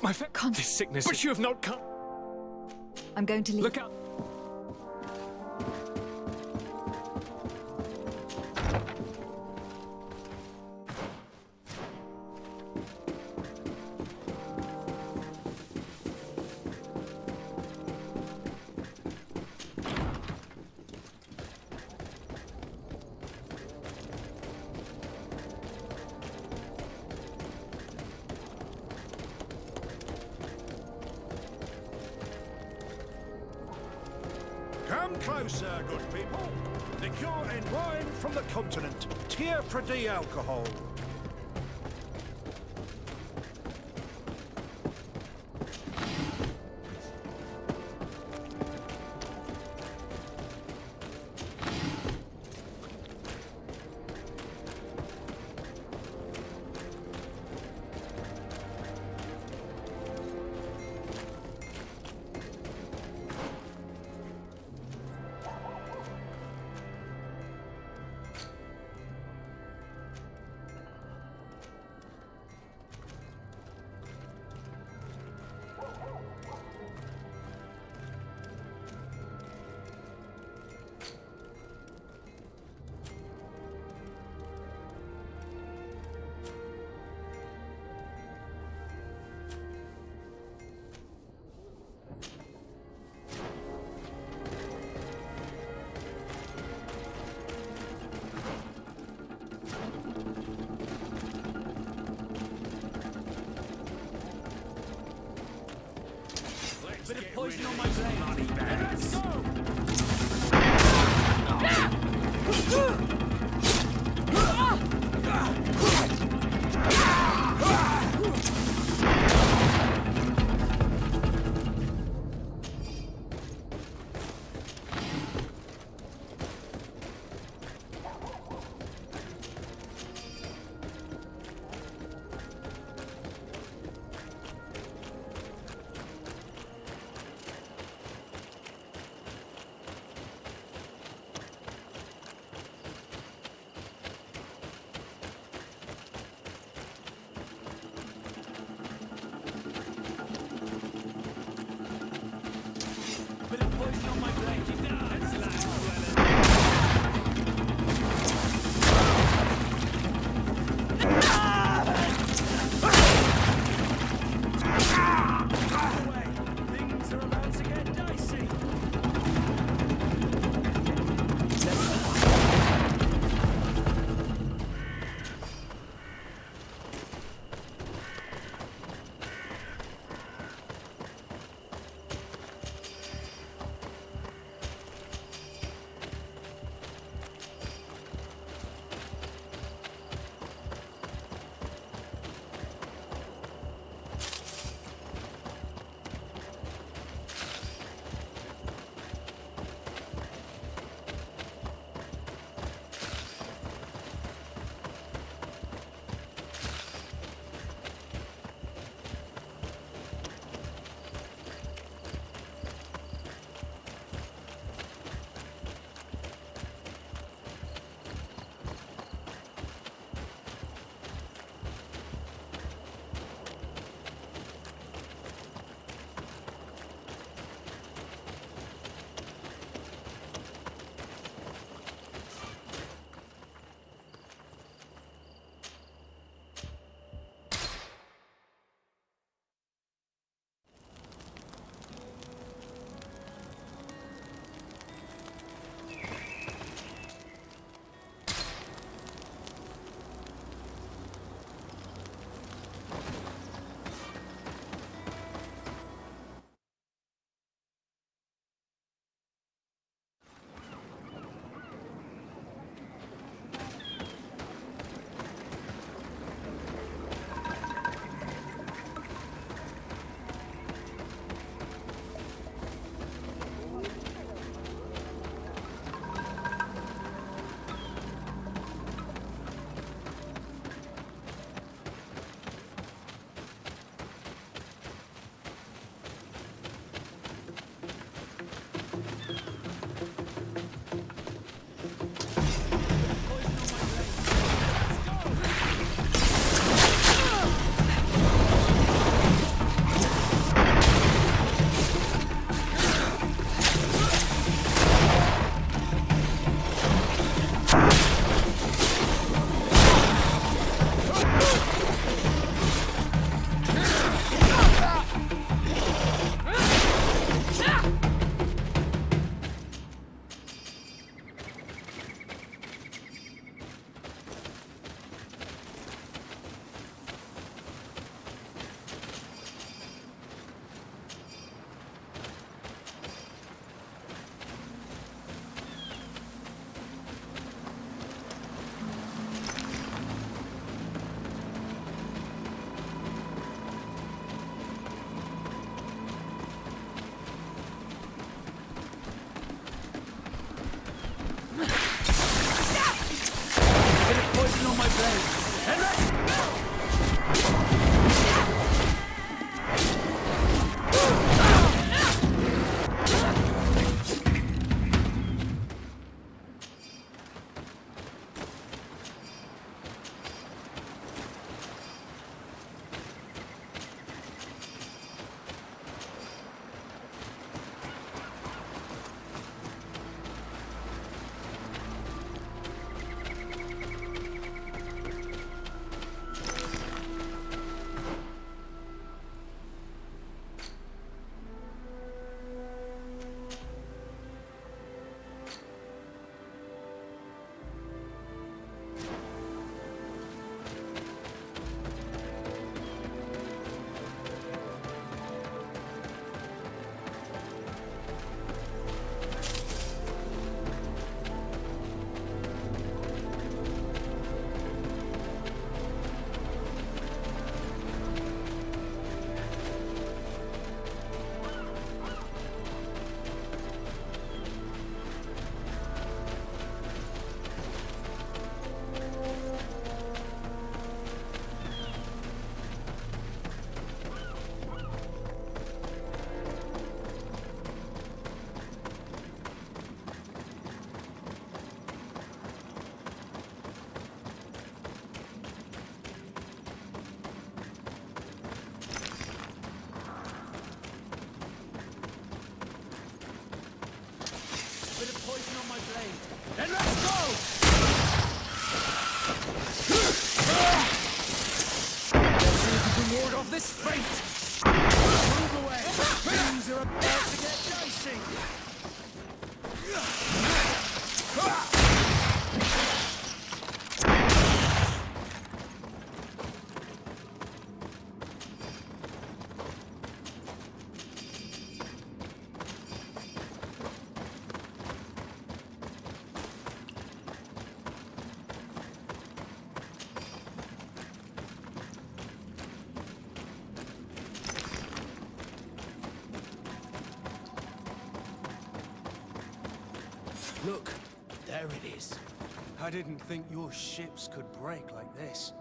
My friend, this sickness. But you have not come. I'm going to leave. Look out. Come closer, good people. Liqueur and wine from the continent. Tier for D alcohol. Bit of poison on my blade. Let's go! Look, there it is. I didn't think your ships could break like this.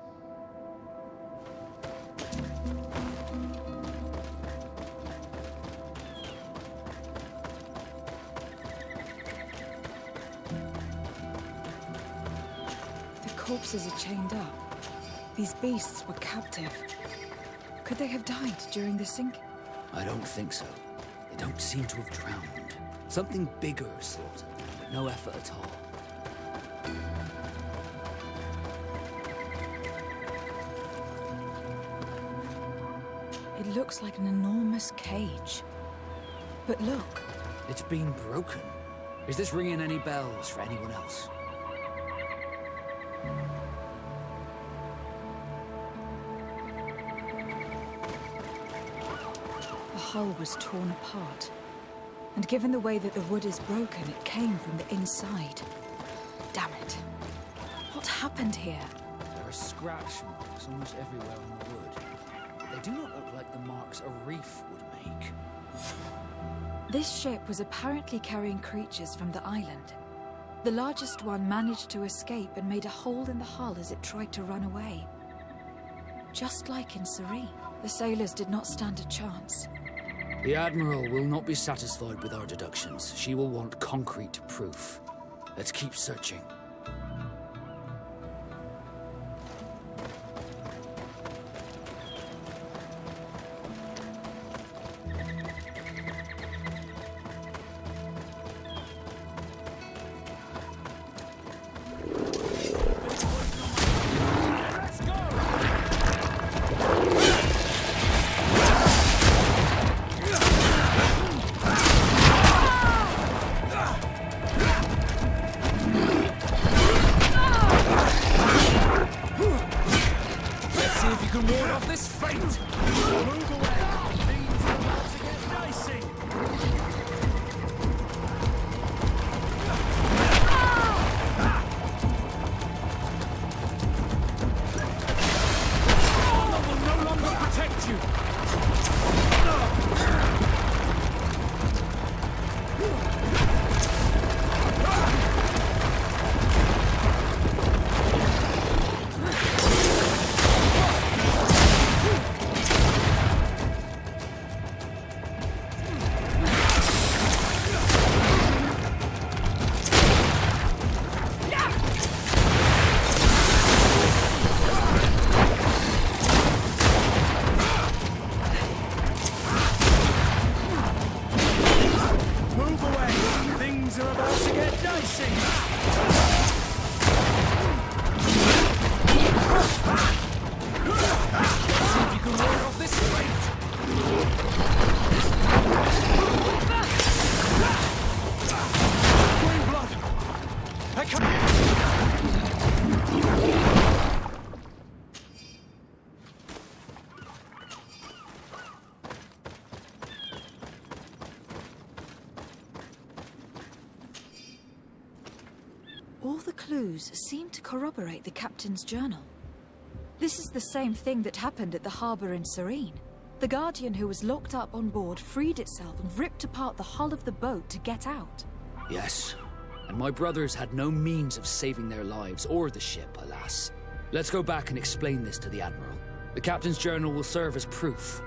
The corpses are chained up. These beasts were captive. Could they have died during the sinking? I don't think so. They don't seem to have drowned. Something bigger slaughtered them, but no effort at all. It looks like an enormous cage. But look, It's been broken. Is this ringing any bells for anyone else? the hull was torn apart. And given the way that the wood is broken, it came from the inside. Damn it. What happened here? There are scratch marks almost everywhere on the wood. But they do not look like the marks a reef would make. This ship was apparently carrying creatures from the island. The largest one managed to escape and made a hole in the hull as it tried to run away. Just like in Serene, the sailors did not stand a chance. The Admiral will not be satisfied with our deductions. She will want concrete proof. Let's keep searching. All the clues seem to corroborate the captain's journal. This is the same thing that happened at the harbor in Serene. The Guardian who was locked up on board freed itself and ripped apart the hull of the boat to get out. Yes. And my brothers had no means of saving their lives or the ship, alas. Let's go back and explain this to the Admiral. The captain's journal will serve as proof.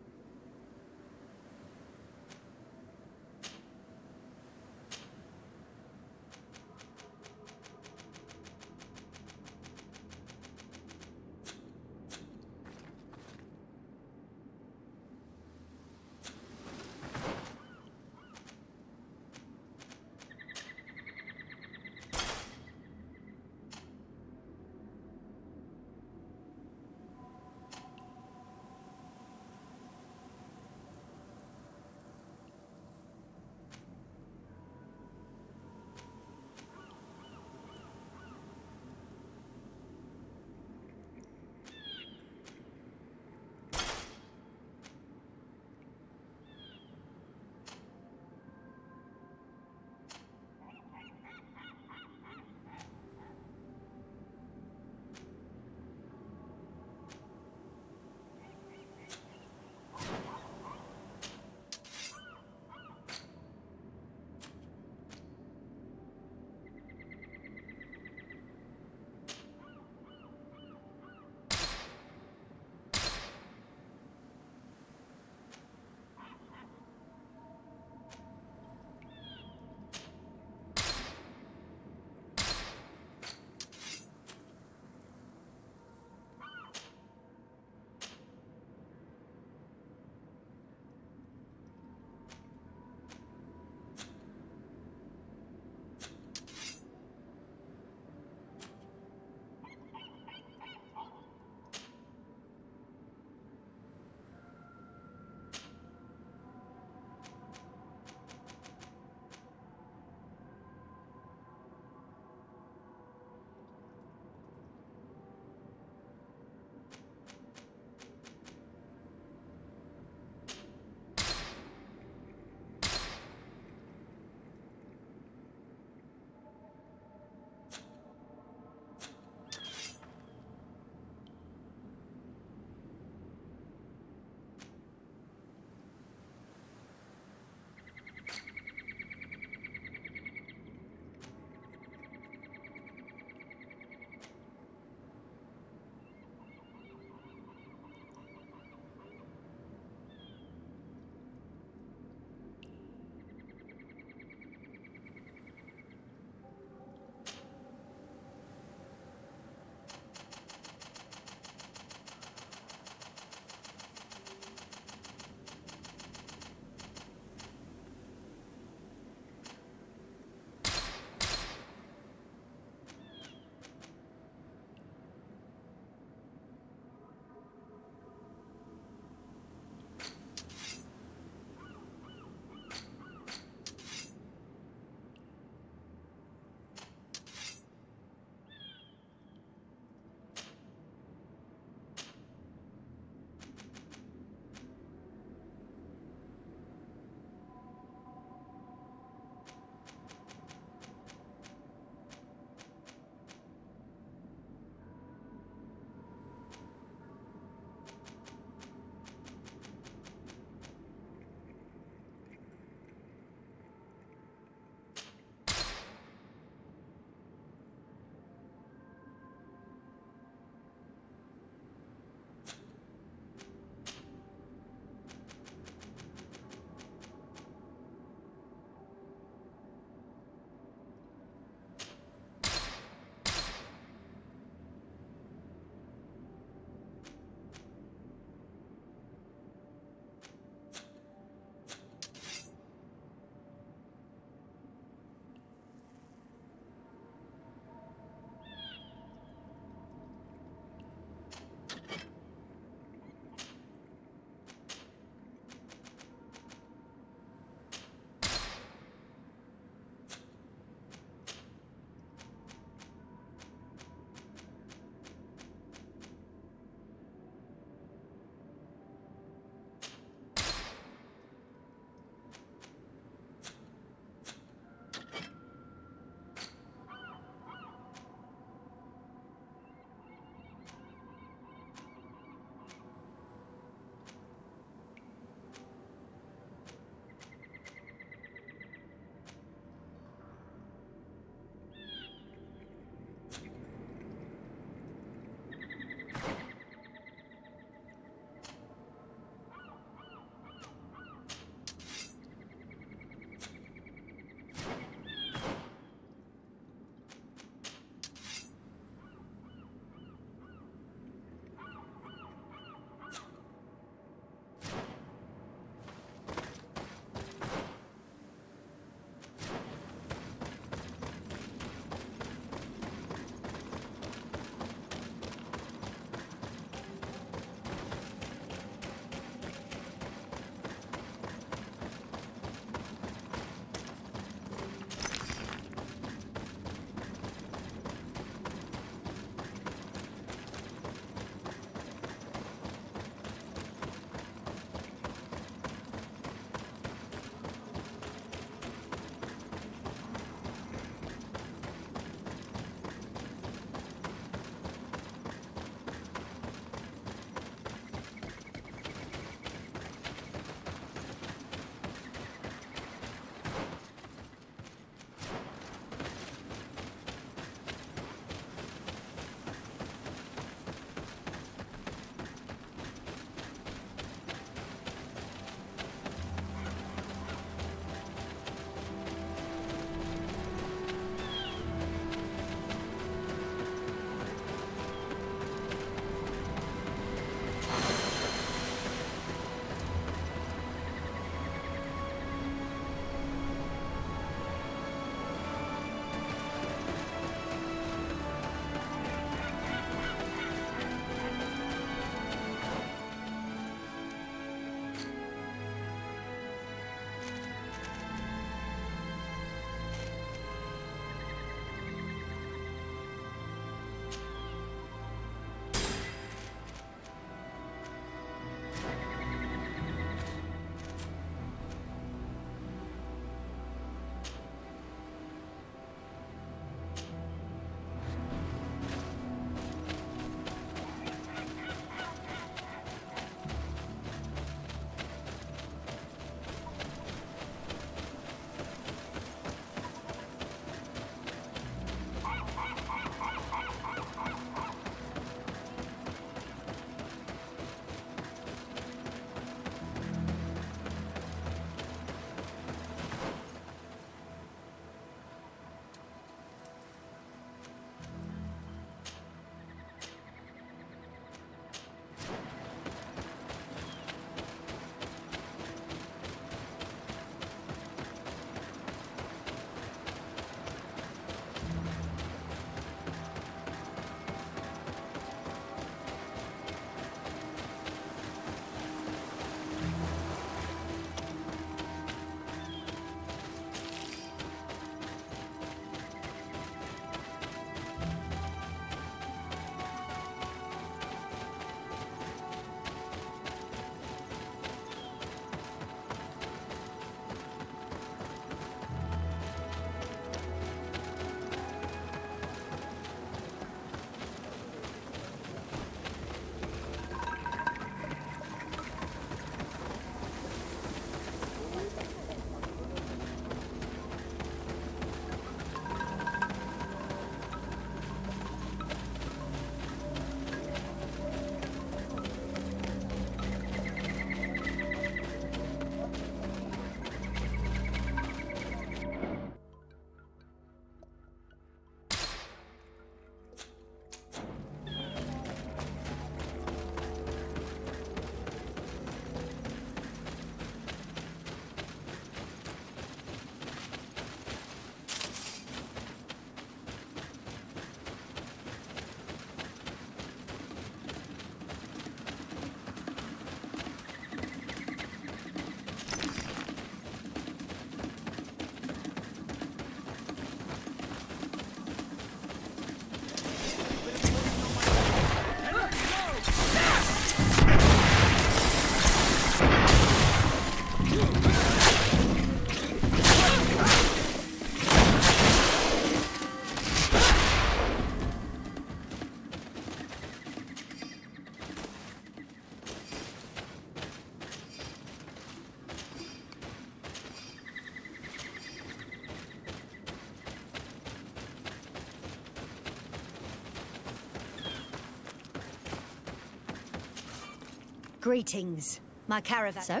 Greetings. My caravan. So?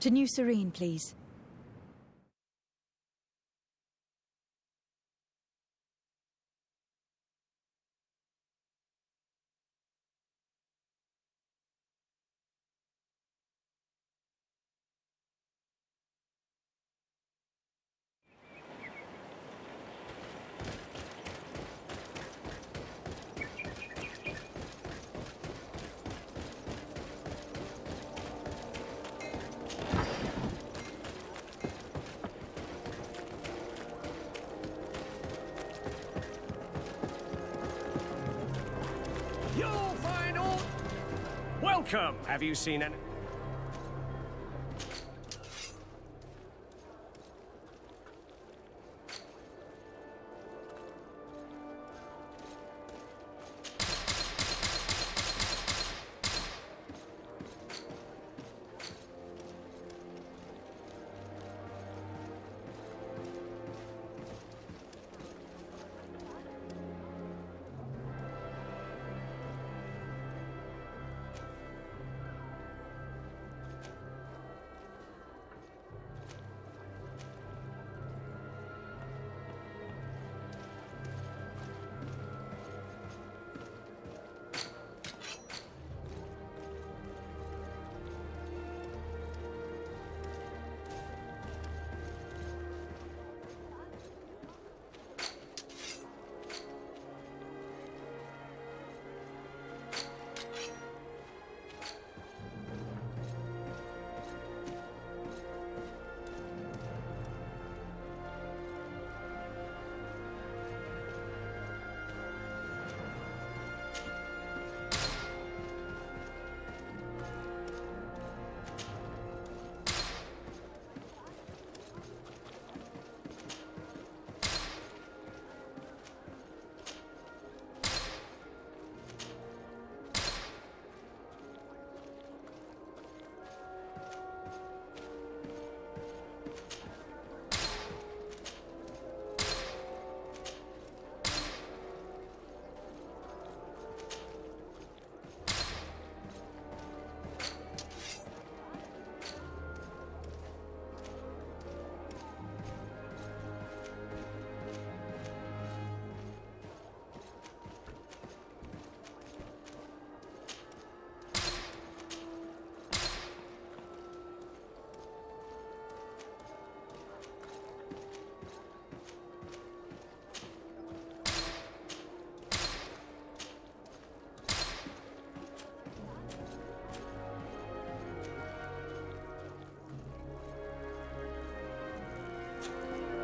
To New Serene, please. You'll find all... Welcome! Have you seen any...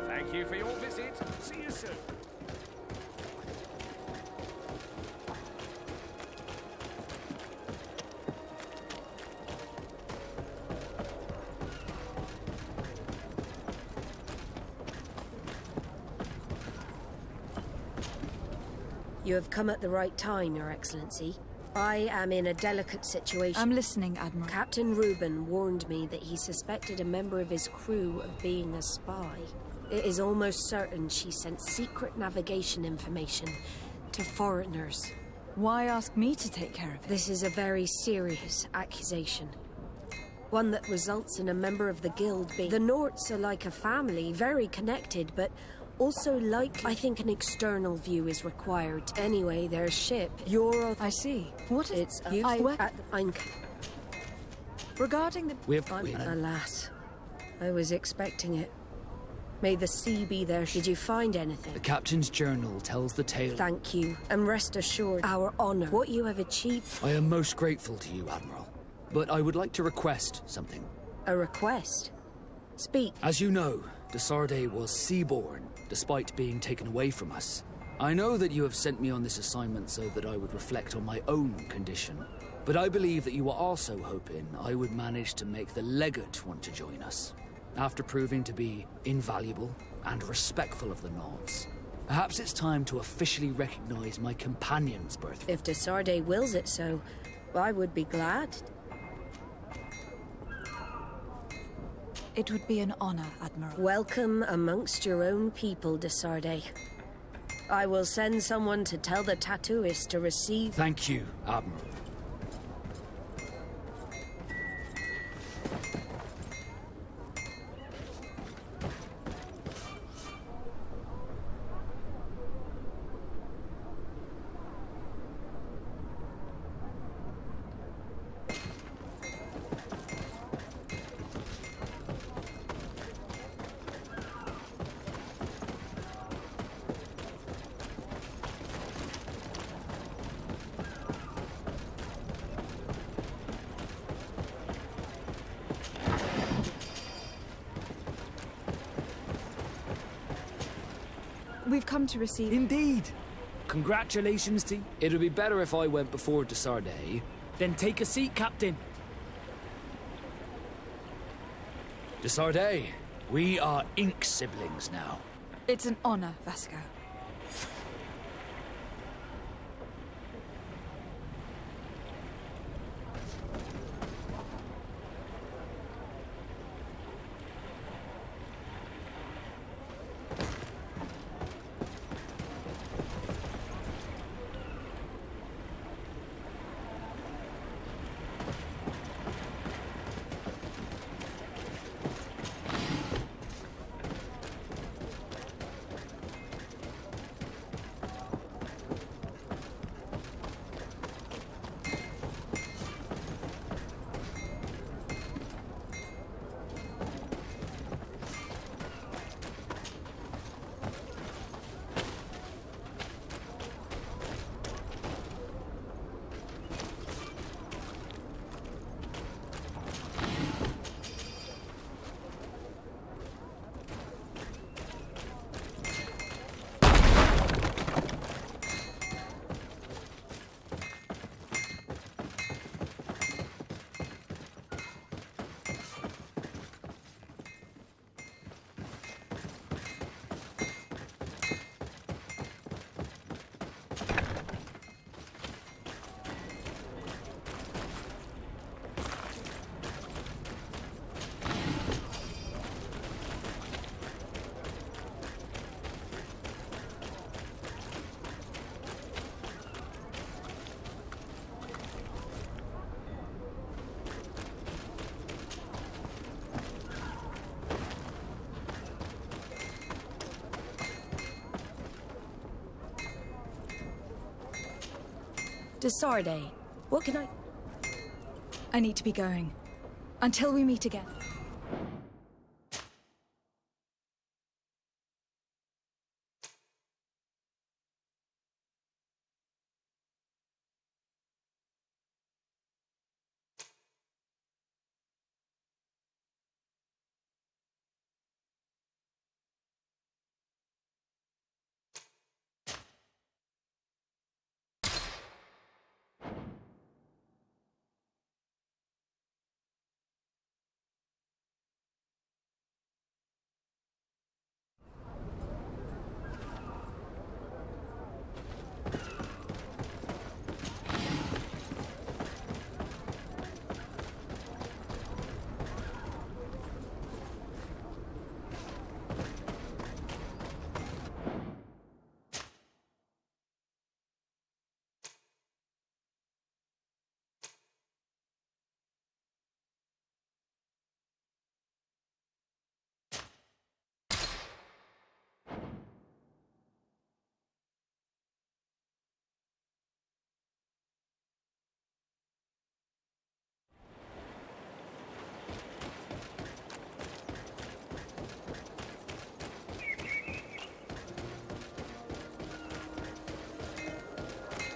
Thank you for your visit. See you soon. You have come at the right time, Your Excellency. I am in a delicate situation. I'm listening, Admiral. Captain Reuben warned me that he suspected a member of his crew of being a spy. It is almost certain she sent secret navigation information to foreigners. Why ask me to take care of it? This is a very serious accusation. One that results in a member of the guild being... The Norts are like a family, very connected, but also like... I think an external view is required. Anyway, their ship, your... I see. What is... It's... Regarding the... Alas, I was expecting it. May the sea be there. Did you find anything? The captain's journal tells the tale. Thank you, and rest assured, our honor, what you have achieved... I am most grateful to you, Admiral. But I would like to request something. A request? Speak. As you know, Desarde was seaborn, despite being taken away from us. I know that you have sent me on this assignment so that I would reflect on my own condition. But I believe that you were also hoping I would manage to make the legate want to join us. After proving to be invaluable and respectful of the Nords. Perhaps it's time to officially recognize my companion's birth. If Desarde wills it so, I would be glad. It would be an honor, Admiral. Welcome amongst your own people, Desarde. I will send someone to tell the tattooist to receive... Thank you, Admiral. We've come to receive... Indeed. Congratulations to... It'd be better if I went before Desarde. Then take a seat, Captain. Desarde, we are ink siblings now. It's an honor, Vasco. Desarde, what can I... I need to be going. Until we meet again.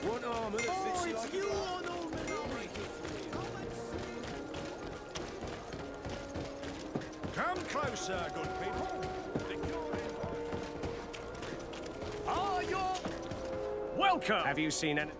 One arm and it fits you like a glove. Come closer, good people. Are you... Welcome! Have you seen any...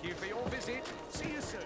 Thank you for your visit. See you soon.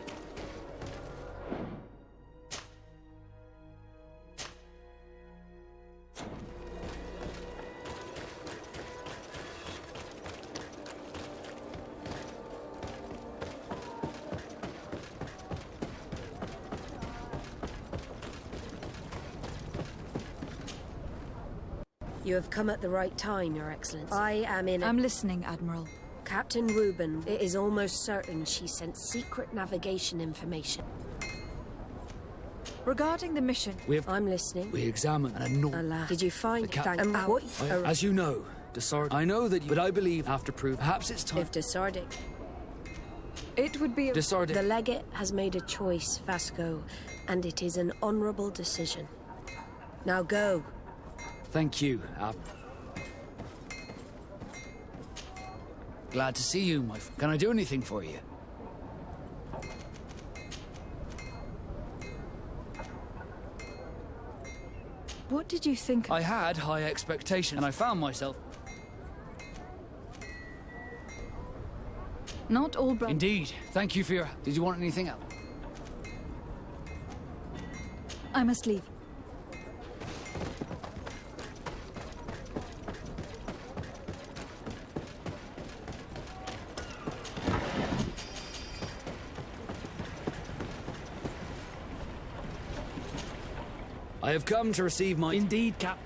You have come at the right time, Your Excellency. I am in I'm listening, Admiral. Captain Reuben, it is almost certain she sent secret navigation information. Regarding the mission, I'm listening. We examined and Alas. Did you find The cap- that? And Ow. what? As you know, Desart. I know that you, but I believe after proof, perhaps it's time. If Desardic. it would be... Desart. The legate has made a choice, Vasco, and it is an honorable decision. Now go. Thank you, Glad to see you, Can I do anything for you? What did you think? I had high expectations, and I found myself... Not all brothers. Indeed. Thank you for your... Did you want anything else? I must leave. I have come to receive my... Indeed, Cap.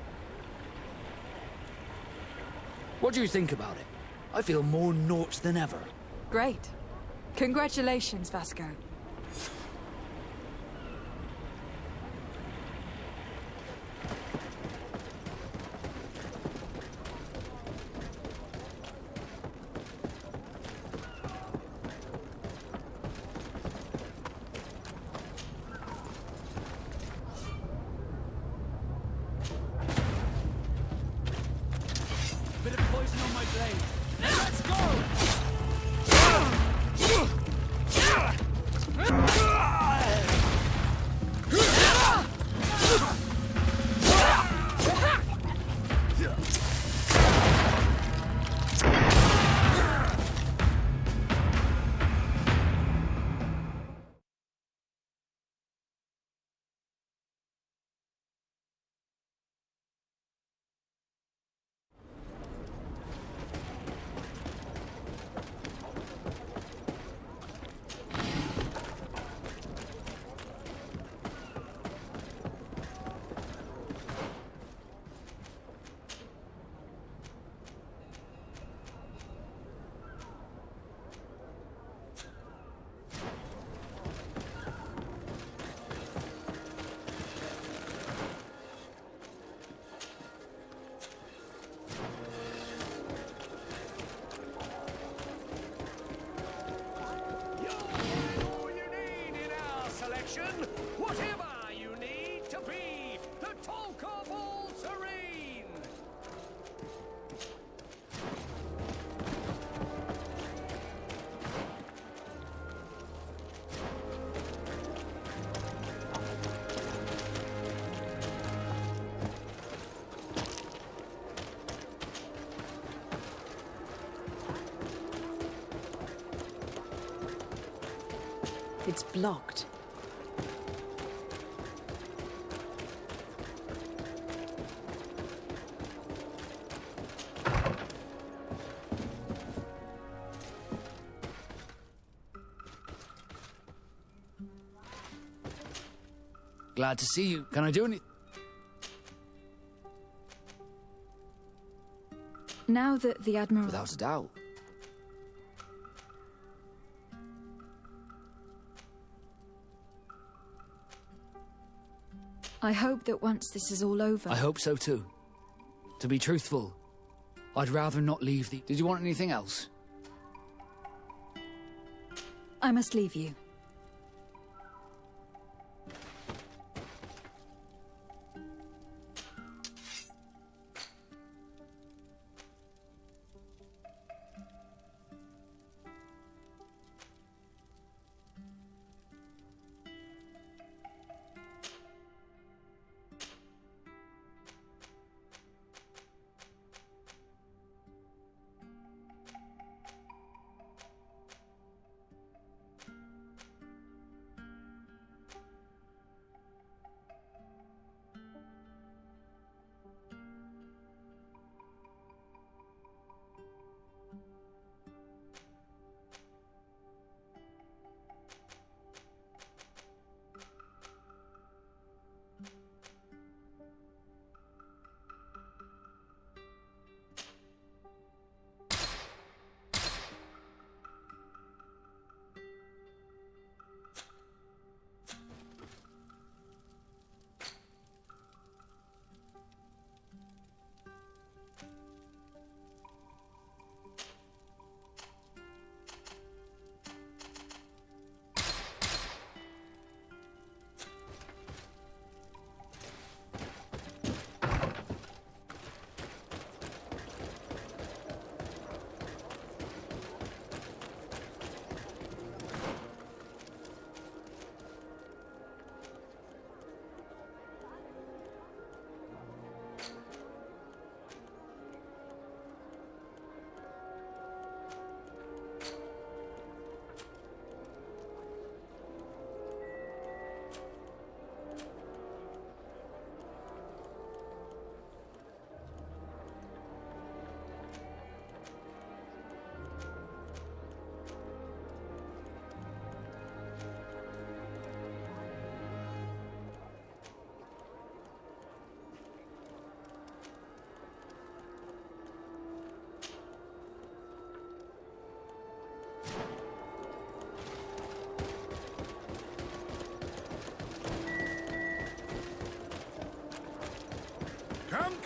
What do you think about it? I feel more Nort than ever. Great. Congratulations, Vasco. Bit of poison on my blade. Let's go! Whatever you need to be the talk of all serene. It's blocked. Glad to see you. Can I do anything? Now that the Admiral... Without a doubt. I hope that once this is all over... I hope so too. To be truthful, I'd rather not leave the... Did you want anything else? I must leave you.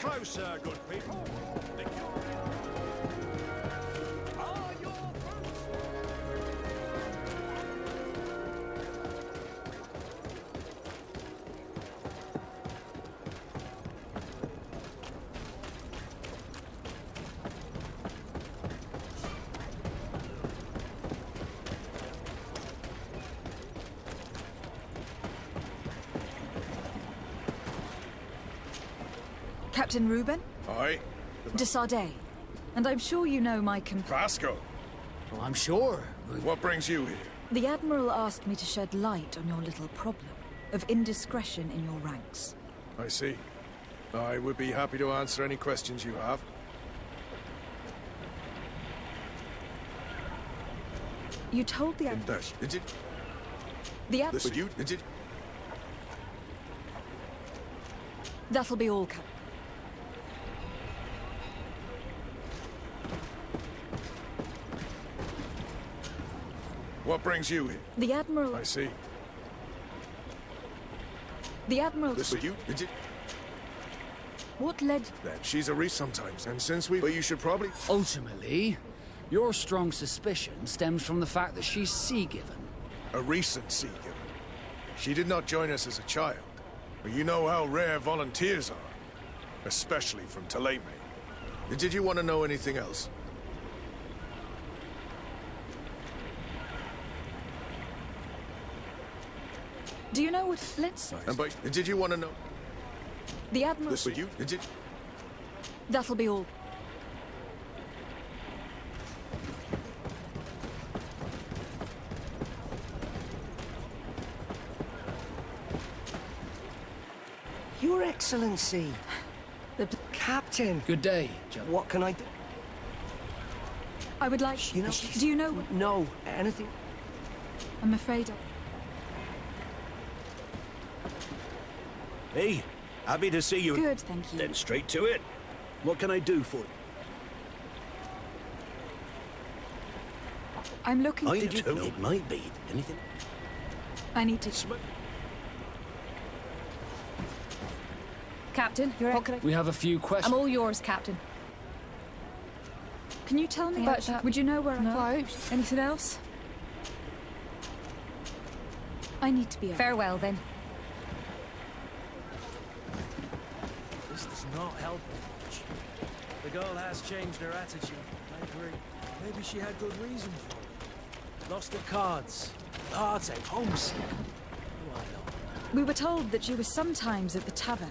closer, good people. The cure Are your boots? Captain Reuben Aye. de Sardet. And I'm sure you know my Vasco, Well, I'm sure. what brings you here? The Admiral asked me to shed light on your little problem of indiscretion in your ranks. I see. I would be happy to answer any questions you have. You told the Did it? the Ad- This you? Did it? That'll be all, Captain. What brings you here? The Admiral. I see. The Admiral. This you? Did it? What led? That she's a reach sometimes, and since we... But you should probably... Ultimately, your strong suspicion stems from the fact that she's sea-given. A recent sea given. She did not join us as a child, but you know how rare volunteers are, especially from Taleme. Did you want to know anything else? Do you know what? Let's. And by... Did you want to know... The Admiral. This you? Did it? That'll be all. Your Excellency. The. Captain. Good day, General. What can I do? I would like. You know... Do you know? No. Anything? I'm afraid. Hey, happy to see you. Good, thank you. Then straight to it. What can I do for you? I'm looking. I don't know. It might be. Anything? I need to. Captain, what can I... We have a few questions. I'm all yours, Captain. Can you tell me About actually, that- would you know where No. I'm Out. Anything else? I need to be out. Farewell, then. This does not help much. The girl has changed her attitude. I agree. Maybe she had good reason for it. Lost her cards. Heartache, homesick. What do I know? We were told that she was sometimes at the tavern.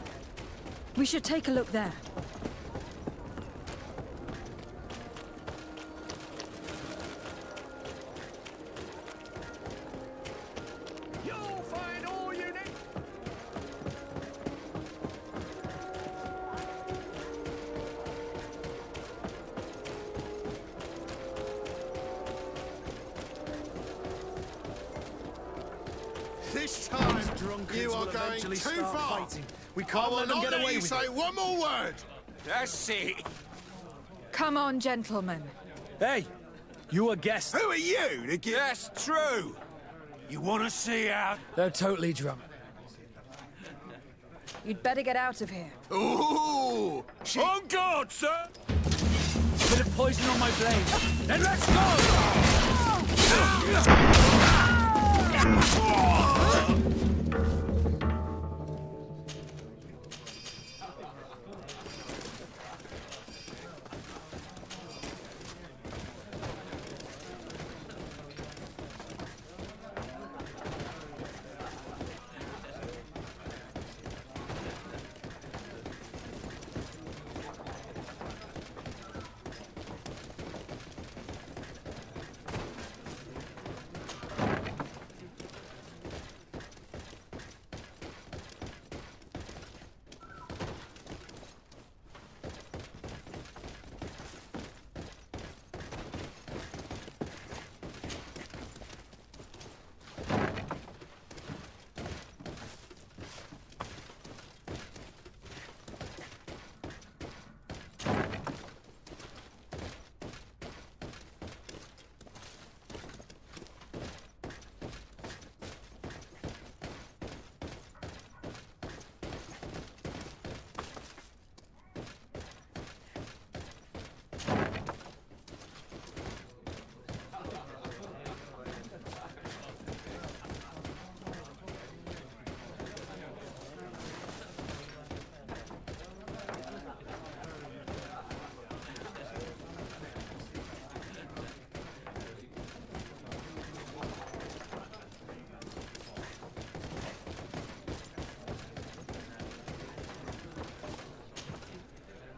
We should take a look there. You'll find all you need. This time, Drunkards you are will going eventually too start far. fighting. We I can't will let them not get let away you with say it. one more word. That's it. Come on, gentlemen. Hey, you a guest. Who are you to get... That's true. You want to see out? They're totally drunk. You'd better get out of here. Ooh! On guard, sir. Bit of poison on my blade. Then let's go!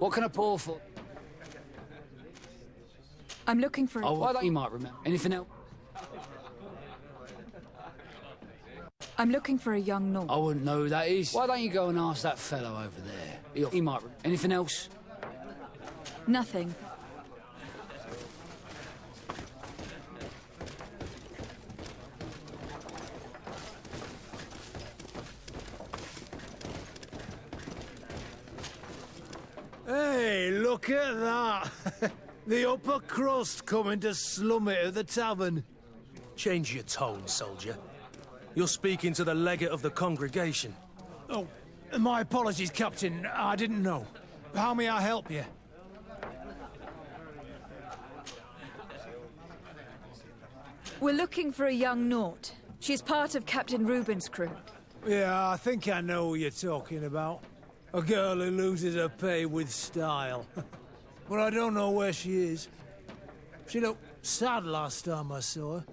What can I pour for? I'm looking for... Oh, well, you might remember. Anything else? I'm looking for a young Nord. I wouldn't know who that is. Why don't you go and ask that fellow over there? He might... Anything else? Nothing. Hey, look at that! The upper crust coming to slum it at the tavern. Change your tone, soldier. You're speaking to the legate of the congregation. Oh, my apologies, Captain. I didn't know. How may I help you? We're looking for a young Nord. She's part of Captain Reuben's crew. Yeah, I think I know what you're talking about. A girl who loses her pay with style. But I don't know where she is. She looked sad last time I saw her.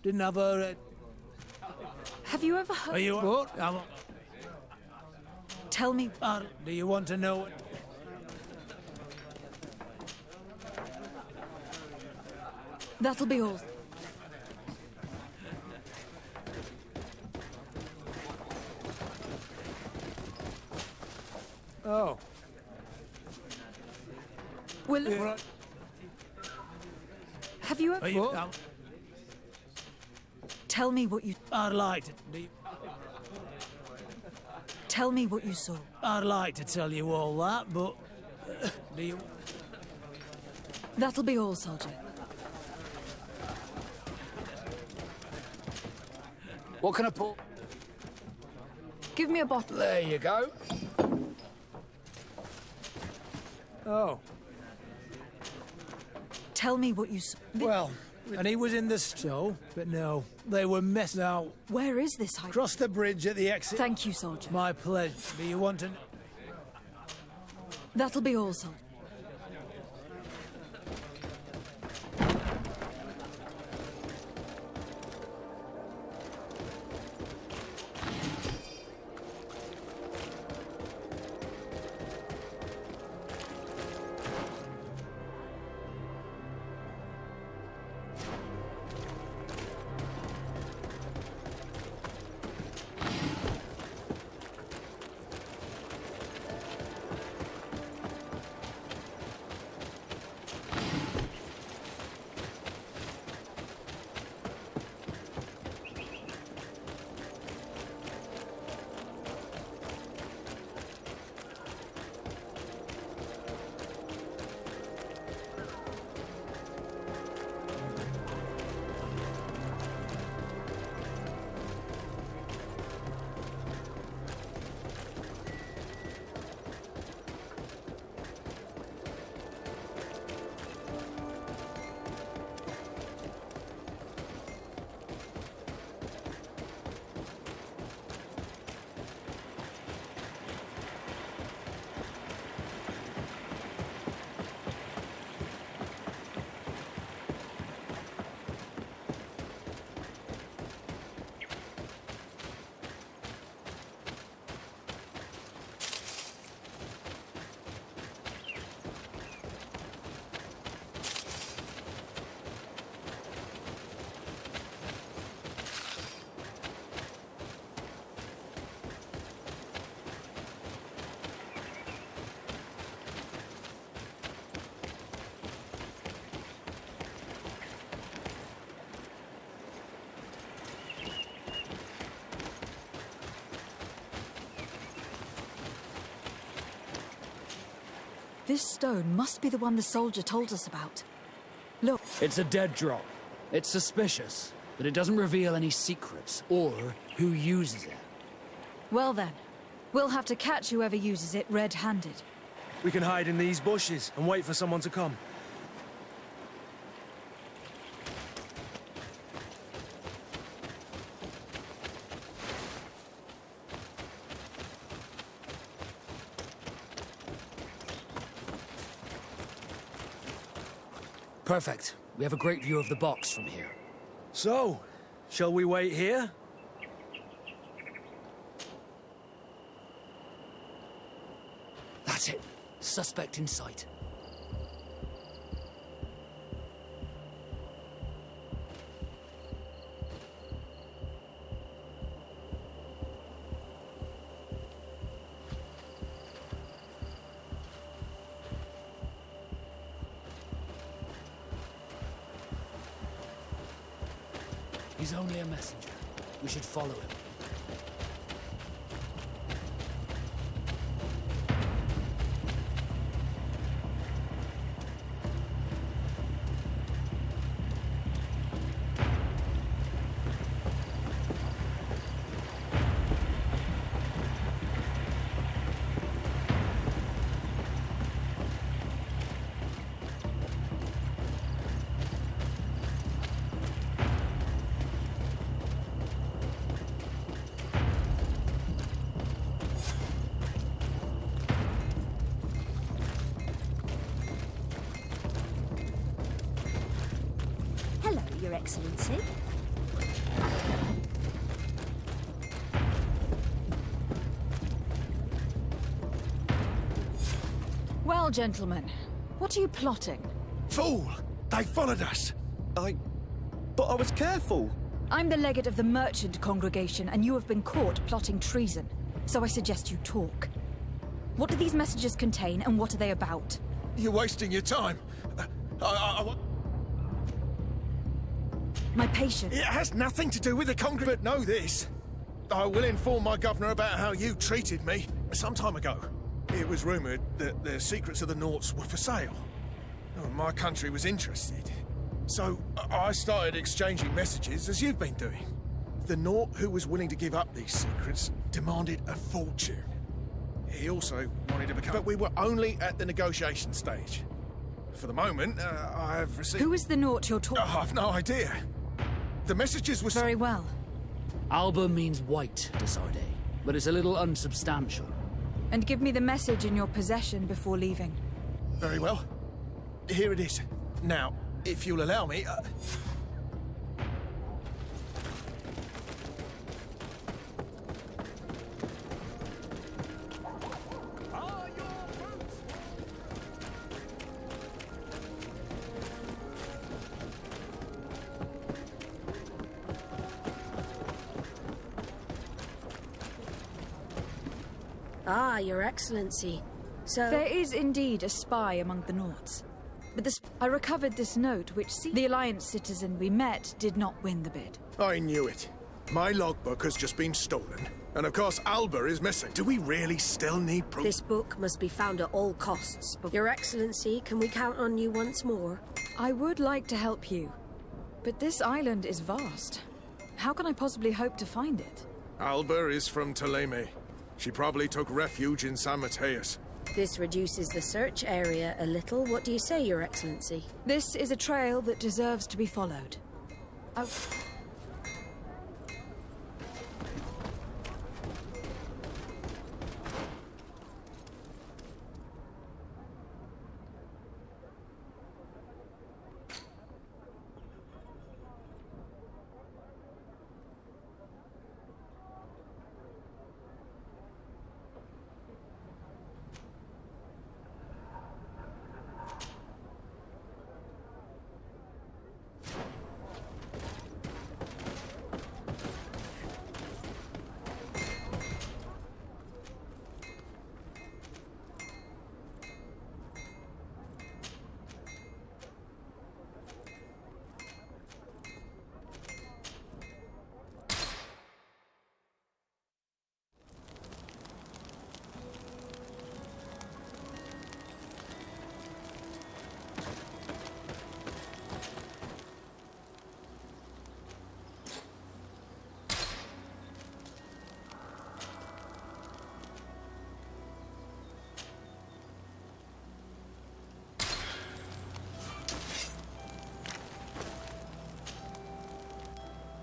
Didn't have her head. Have you ever heard... Are you what? Tell me... do you want to know it? That'll be all. Oh. Will... Have you ever... Tell me what you... I'd like to... Tell me what you saw. I'd like to tell you all that, but... do you... That'll be all, soldier. What can I pour? Give me a bottle. There you go. Oh. Tell me what you saw. Well, and he was in the store, but no, they were messed out. Where is this high? Cross the bridge at the exit. Thank you, soldier. My pleasure. Do you want to... That'll be all, soldier. This stone must be the one the soldier told us about. Look. It's a dead drop. It's suspicious, but it doesn't reveal any secrets or who uses it. Well then, we'll have to catch whoever uses it red-handed. We can hide in these bushes and wait for someone to come. Perfect. We have a great view of the box from here. So, shall we wait here? That's it. Suspect in sight. He's only a messenger. We should follow him. Hello, Your Excellency. Well, gentlemen, what are you plotting? Fool! They followed us! But I was careful! I'm the legate of the merchant congregation, and you have been caught plotting treason. So I suggest you talk. What do these messages contain, and what are they about? You're wasting your time. My patient. It has nothing to do with the congregation. But know this. I will inform my governor about how you treated me. Some time ago, it was rumoured that the secrets of the Nauts were for sale. My country was interested. So I started exchanging messages as you've been doing. The Naut who was willing to give up these secrets demanded a fortune. He also wanted to become... But we were only at the negotiation stage. For the moment, I have received... Who is the Naut you're talking... I've no idea. The messages were... Very well. Alba means white, Desarde, but it's a little unsubstantial. And give me the message in your possession before leaving. Very well. Here it is. Now, if you'll allow me... Ah, Your Excellency. So... There is indeed a spy among the Nauts. But I recovered this note, which the Alliance citizen we met did not win the bid. I knew it. My logbook has just been stolen. And of course, Alba is missing. Do we really still need proof? This book must be found at all costs. Your Excellency, can we count on you once more? I would like to help you. But this island is vast. How can I possibly hope to find it? Alba is from Toleme. She probably took refuge in San Mateus. This reduces the search area a little. What do you say, Your Excellency? This is a trail that deserves to be followed. Oh.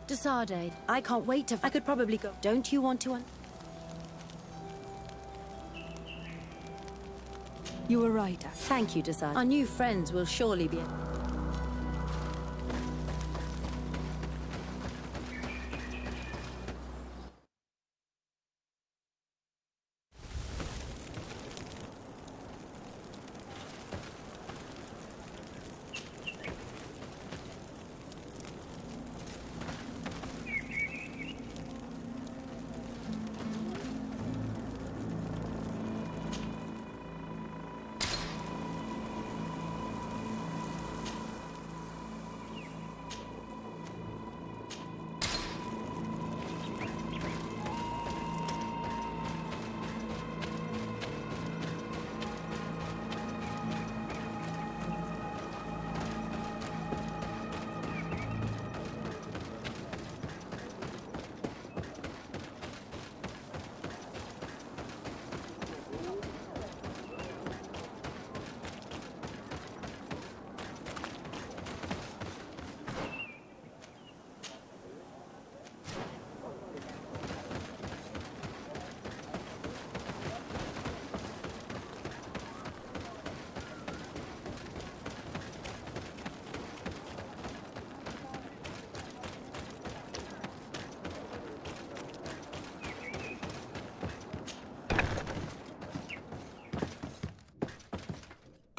Desarde, I can't wait to... I could probably go. Don't you want to... You were right. Thank you, Desarde. Our new friends will surely be...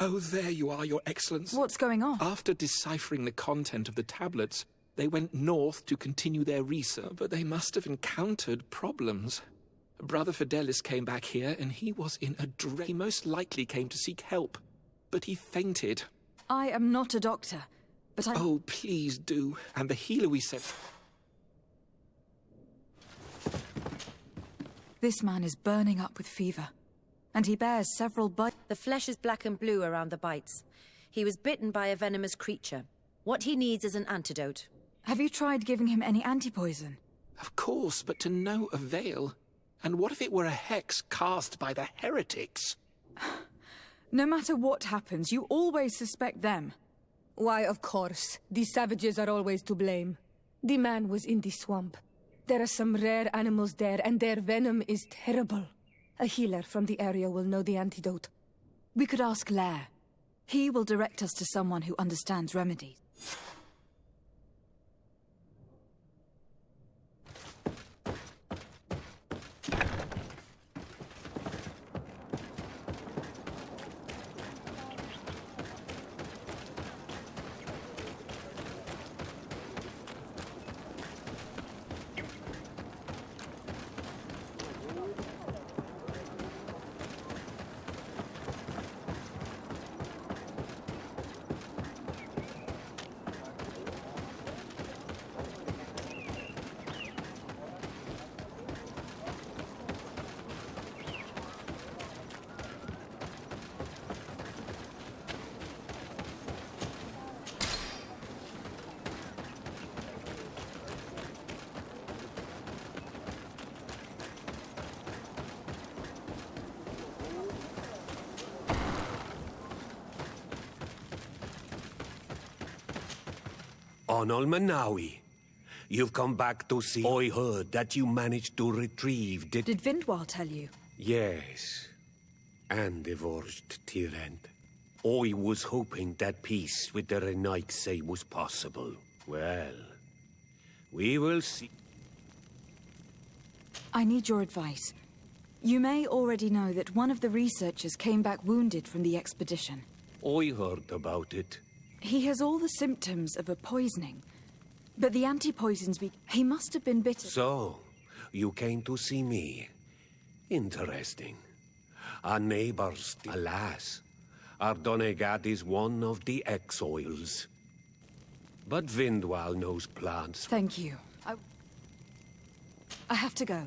Oh, there you are, Your Excellence. What's going on? After deciphering the content of the tablets, they went north to continue their research, but they must have encountered problems. Brother Fidelis came back here, and he was in a dread. He most likely came to seek help, but he fainted. I am not a doctor, but I... Oh, please do. And the healer we sent... This man is burning up with fever, and he bears several bites. The flesh is black and blue around the bites. He was bitten by a venomous creature. What he needs is an antidote. Have you tried giving him any anti-poison? Of course, but to no avail. And what if it were a hex cast by the heretics? No matter what happens, you always suspect them. Why, of course. These savages are always to blame. The man was in the swamp. There are some rare animals there, and their venom is terrible. A healer from the area will know the antidote. We could ask Lair. He will direct us to someone who understands remedies. Onol Manawi, you've come back to see... I heard that you managed to retrieve the... Did Vindwal tell you? Yes, and divorced Tyrant. I was hoping that peace with the Renaigse was possible. Well, we will see. I need your advice. You may already know that one of the researchers came back wounded from the expedition. I heard about it. He has all the symptoms of a poisoning. But the anti-poisons he must have been bitten. So, you came to see me. Interesting. Our neighbors, alas, our Donegat is one of the exiles. But Vindwal knows plants. Thank you. I have to go.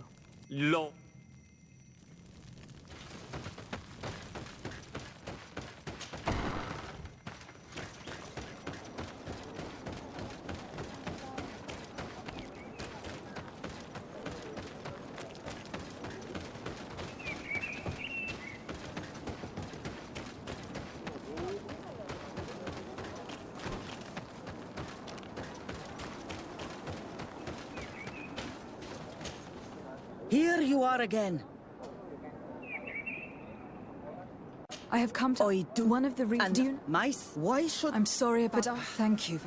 Here you are again. I have come to... I do. One of the And do you... mice? Why should... I'm sorry, but thank you.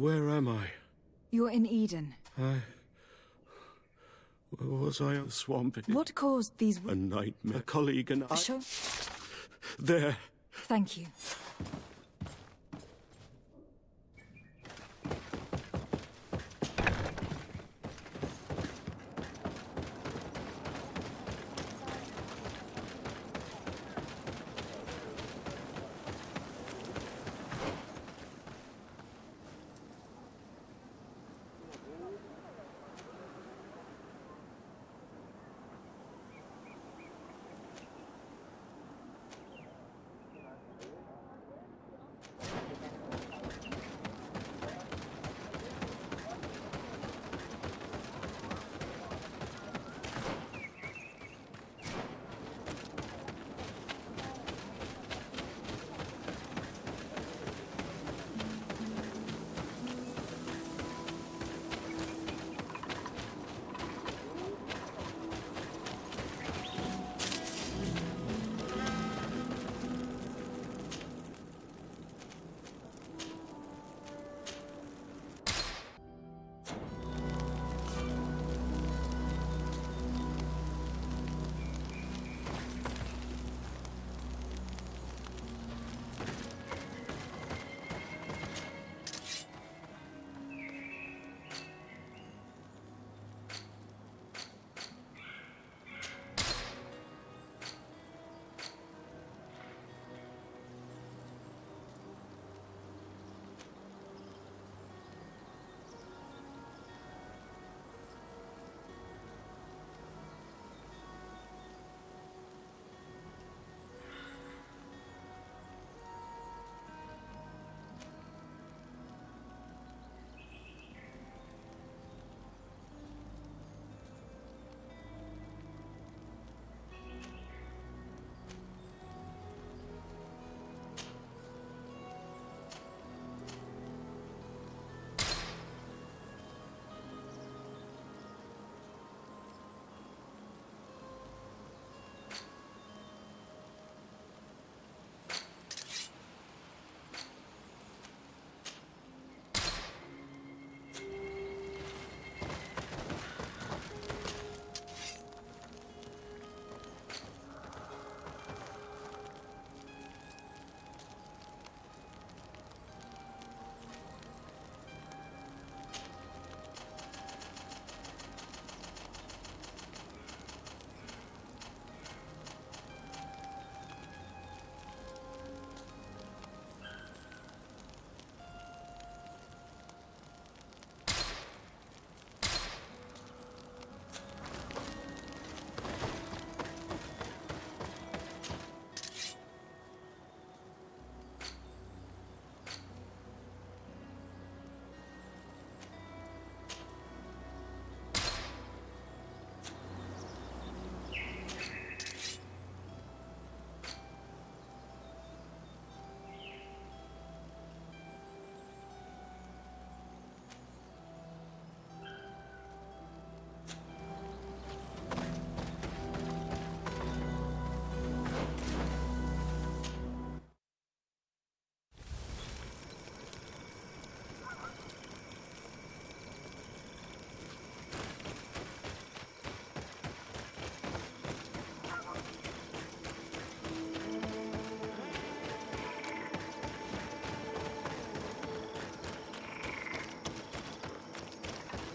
Where am I? You're in Eden. Was I a swamp? What caused these... A nightmare. A colleague and I... Sure. There. Thank you.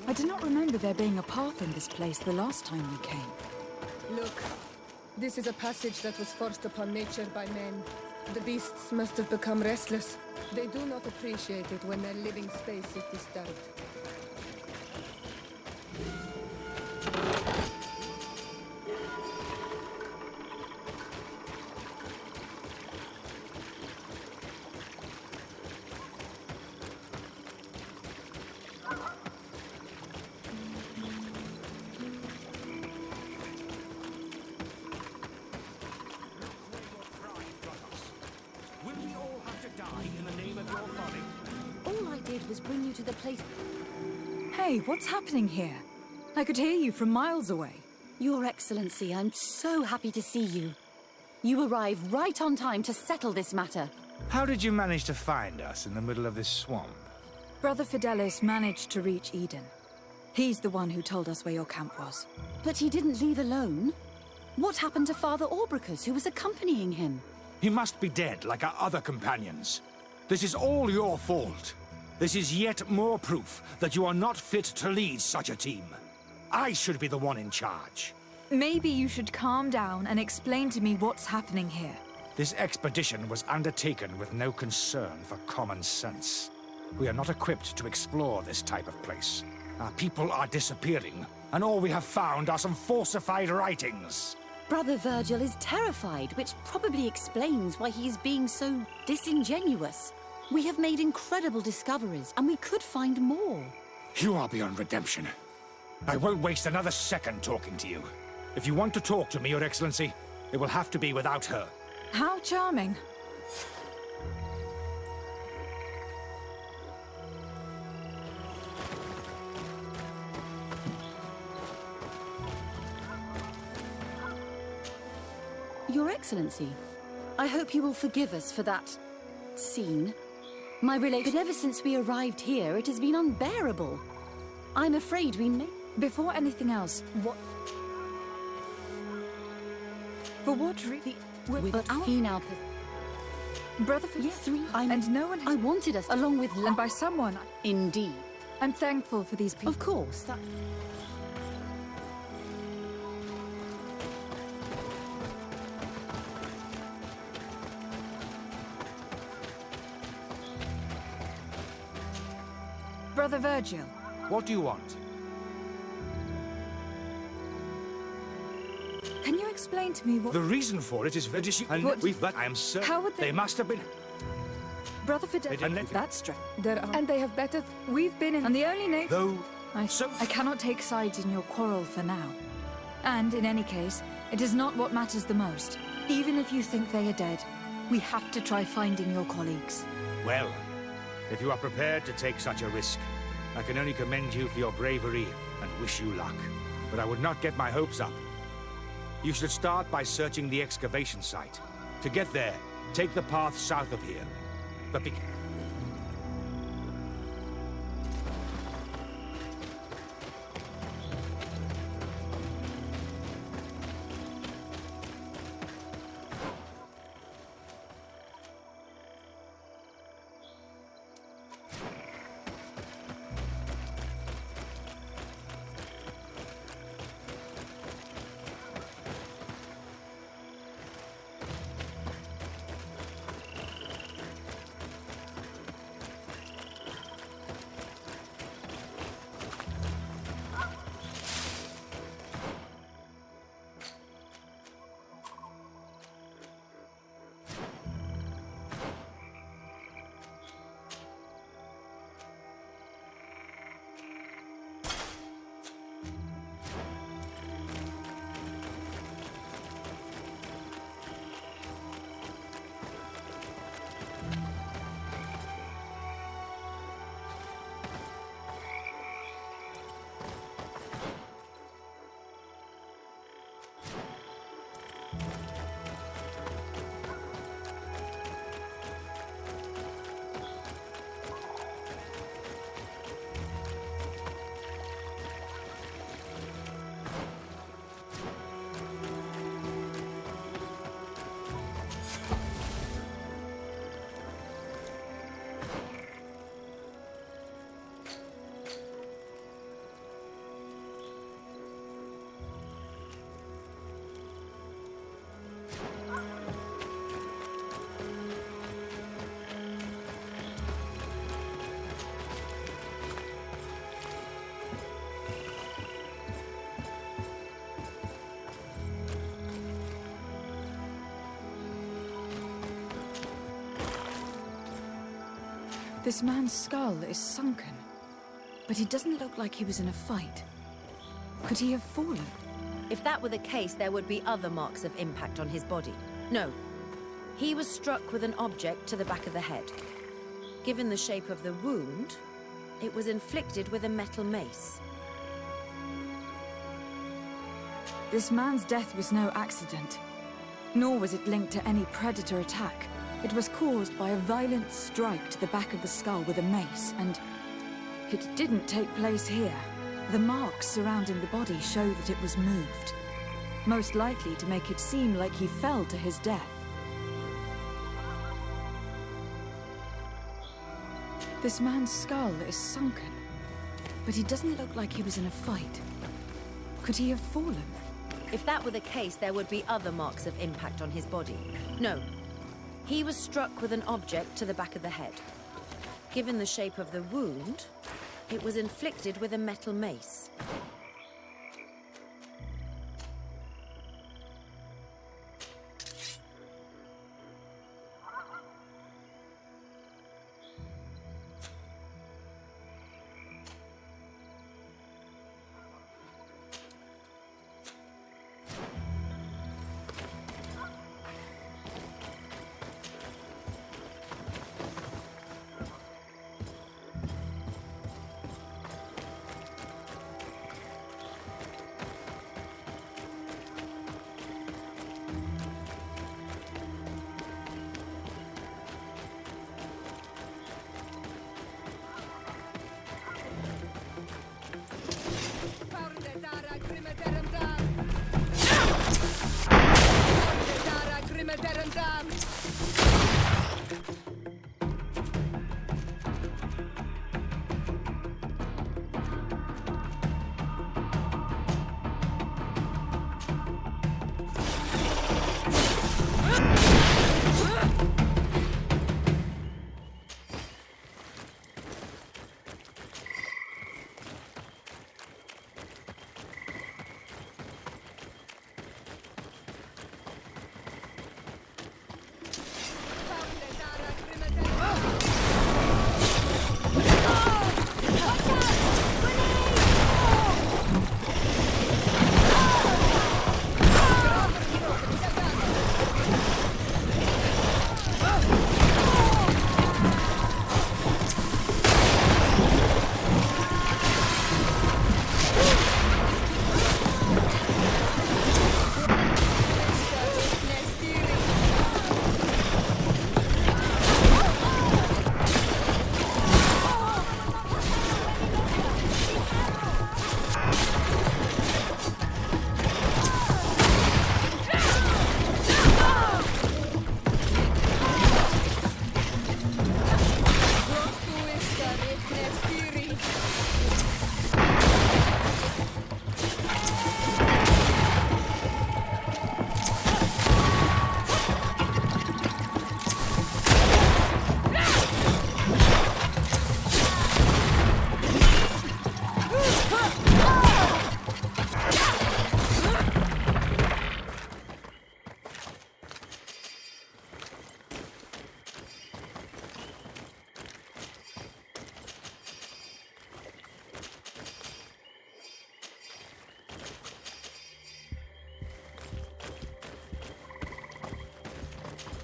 I do not remember there being a path in this place the last time we came. Look, this is a passage that was forced upon nature by men. The beasts must have become restless. They do not appreciate it when their living space is disturbed. Hey, what's happening here? I could hear you from miles away. Your Excellency, I'm so happy to see you. You arrived right on time to settle this matter. How did you manage to find us in the middle of this swamp? Brother Fidelis managed to reach Eden. He's the one who told us where your camp was. But he didn't leave alone. What happened to Father Orbricus, who was accompanying him? He must be dead, like our other companions. This is all your fault. This is yet more proof that you are not fit to lead such a team. I should be the one in charge. Maybe you should calm down and explain to me what's happening here. This expedition was undertaken with no concern for common sense. We are not equipped to explore this type of place. Our people are disappearing, and all we have found are some falsified writings. Brother Virgil is terrified, which probably explains why he is being so disingenuous. We have made incredible discoveries, and we could find more. You are beyond redemption. I won't waste another second talking to you. If you want to talk to me, Your Excellency, it will have to be without her. How charming. Your Excellency, I hope you will forgive us for that scene. But ever since we arrived here, it has been unbearable. I'm afraid we may... Before anything else, what... For what reason? With our... Brother for and no one... I wanted us along with... And by someone... Indeed. I'm thankful for these people. Of course, that... Brother Virgil. What do you want? Can you explain to me what... The reason for it is very... I am certain... How would they... They must have been... Brother Fidelis... That's true. And they have better... We've been in... And the only name... Though... I cannot take sides in your quarrel for now. And, in any case, it is not what matters the most. Even if you think they are dead, we have to try finding your colleagues. Well, if you are prepared to take such a risk, I can only commend you for your bravery and wish you luck. But I would not get my hopes up. You should start by searching the excavation site. To get there, take the path south of here. But be... This man's skull is sunken, but he doesn't look like he was in a fight. Could he have fallen? If that were the case, there would be other marks of impact on his body. No. He was struck with an object to the back of the head. Given the shape of the wound, it was inflicted with a metal mace. This man's death was no accident, nor was it linked to any predator attack. It was caused by a violent strike to the back of the skull with a mace, and It didn't take place here. The marks surrounding the body show that it was moved, most likely to make it seem like he fell to his death. This man's skull is sunken, but he doesn't look like he was in a fight. Could he have fallen? If that were the case, there would be other marks of impact on his body. No. He was struck with an object to the back of the head. Given the shape of the wound, it was inflicted with a metal mace.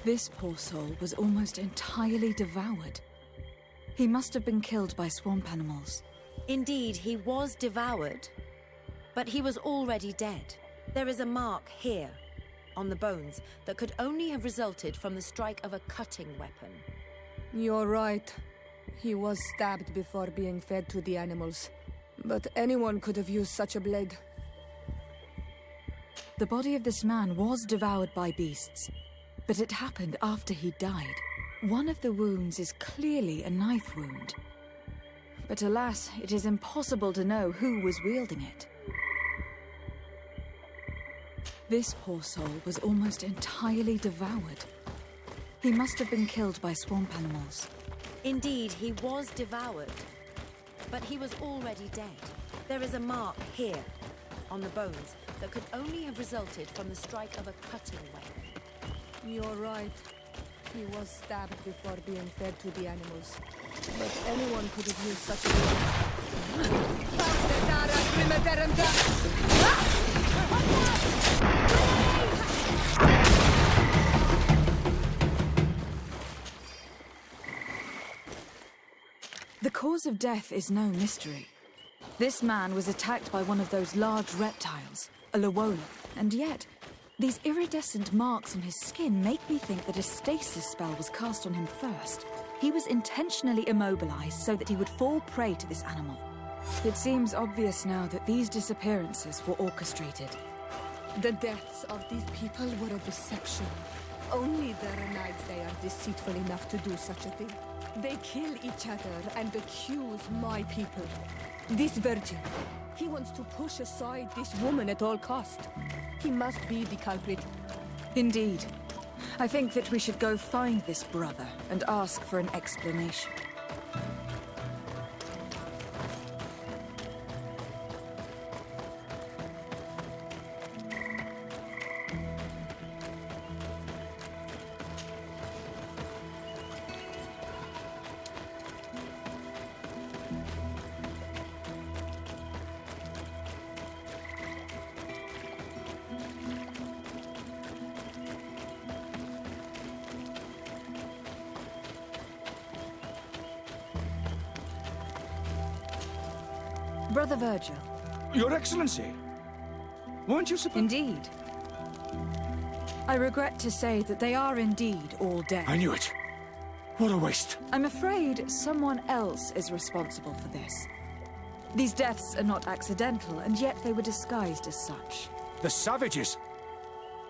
This poor soul was almost entirely devoured. He must have been killed by swamp animals. Indeed, he was devoured, but he was already dead. There is a mark here, on the bones, that could only have resulted from the strike of a cutting weapon. You're right. He was stabbed before being fed to the animals. But anyone could have used such a blade. The body of this man was devoured by beasts, but it happened after he died. One of the wounds is clearly a knife wound. But alas, it is impossible to know who was wielding it. This poor soul was almost entirely devoured. He must have been killed by swamp animals. Indeed, he was devoured, but he was already dead. There is a mark here, on the bones, that could only have resulted from the strike of a cutting weapon. You're right. He was stabbed before being fed to the animals. But anyone could have used such The cause of death is no mystery. This man was attacked by one of those large reptiles, a Lowola, and yet these iridescent marks on his skin make me think that a stasis spell was cast on him first. He was intentionally immobilized so that he would fall prey to this animal. It seems obvious now that these disappearances were orchestrated. The deaths of these people were a deception. Only the Renaigse are deceitful enough to do such a thing. They kill each other and accuse my people. This virgin, he wants to push aside this woman at all cost. He must be the culprit. Indeed. I think that we should go find this brother and ask for an explanation. Brother Virgil. Your Excellency! Weren't you supposed— Indeed. I regret to say that they are indeed all dead. I knew it. What a waste. I'm afraid someone else is responsible for this. These deaths are not accidental, and yet they were disguised as such. The savages!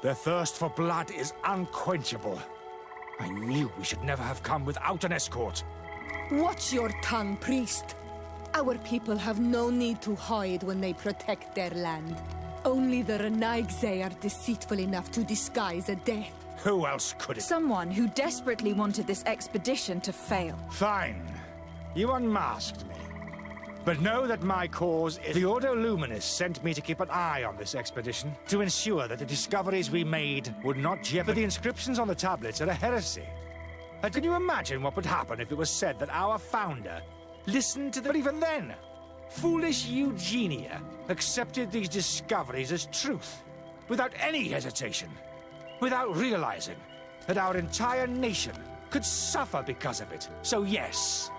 Their thirst for blood is unquenchable. I knew we should never have come without an escort. Watch your tongue, priest. Our people have no need to hide when they protect their land. Only the Renaigse are deceitful enough to disguise a death. Who else could it? Someone who desperately wanted this expedition to fail. Fine. You unmasked me. But know that my cause is— The Ordo Luminous sent me to keep an eye on this expedition, to ensure that the discoveries we made would not jeopardize— The inscriptions on the tablets are a heresy. And can you imagine what would happen if it was said that our founder listened to the— But even then, foolish Eugenia accepted these discoveries as truth, without any hesitation, without realizing that our entire nation could suffer because of it. So yes,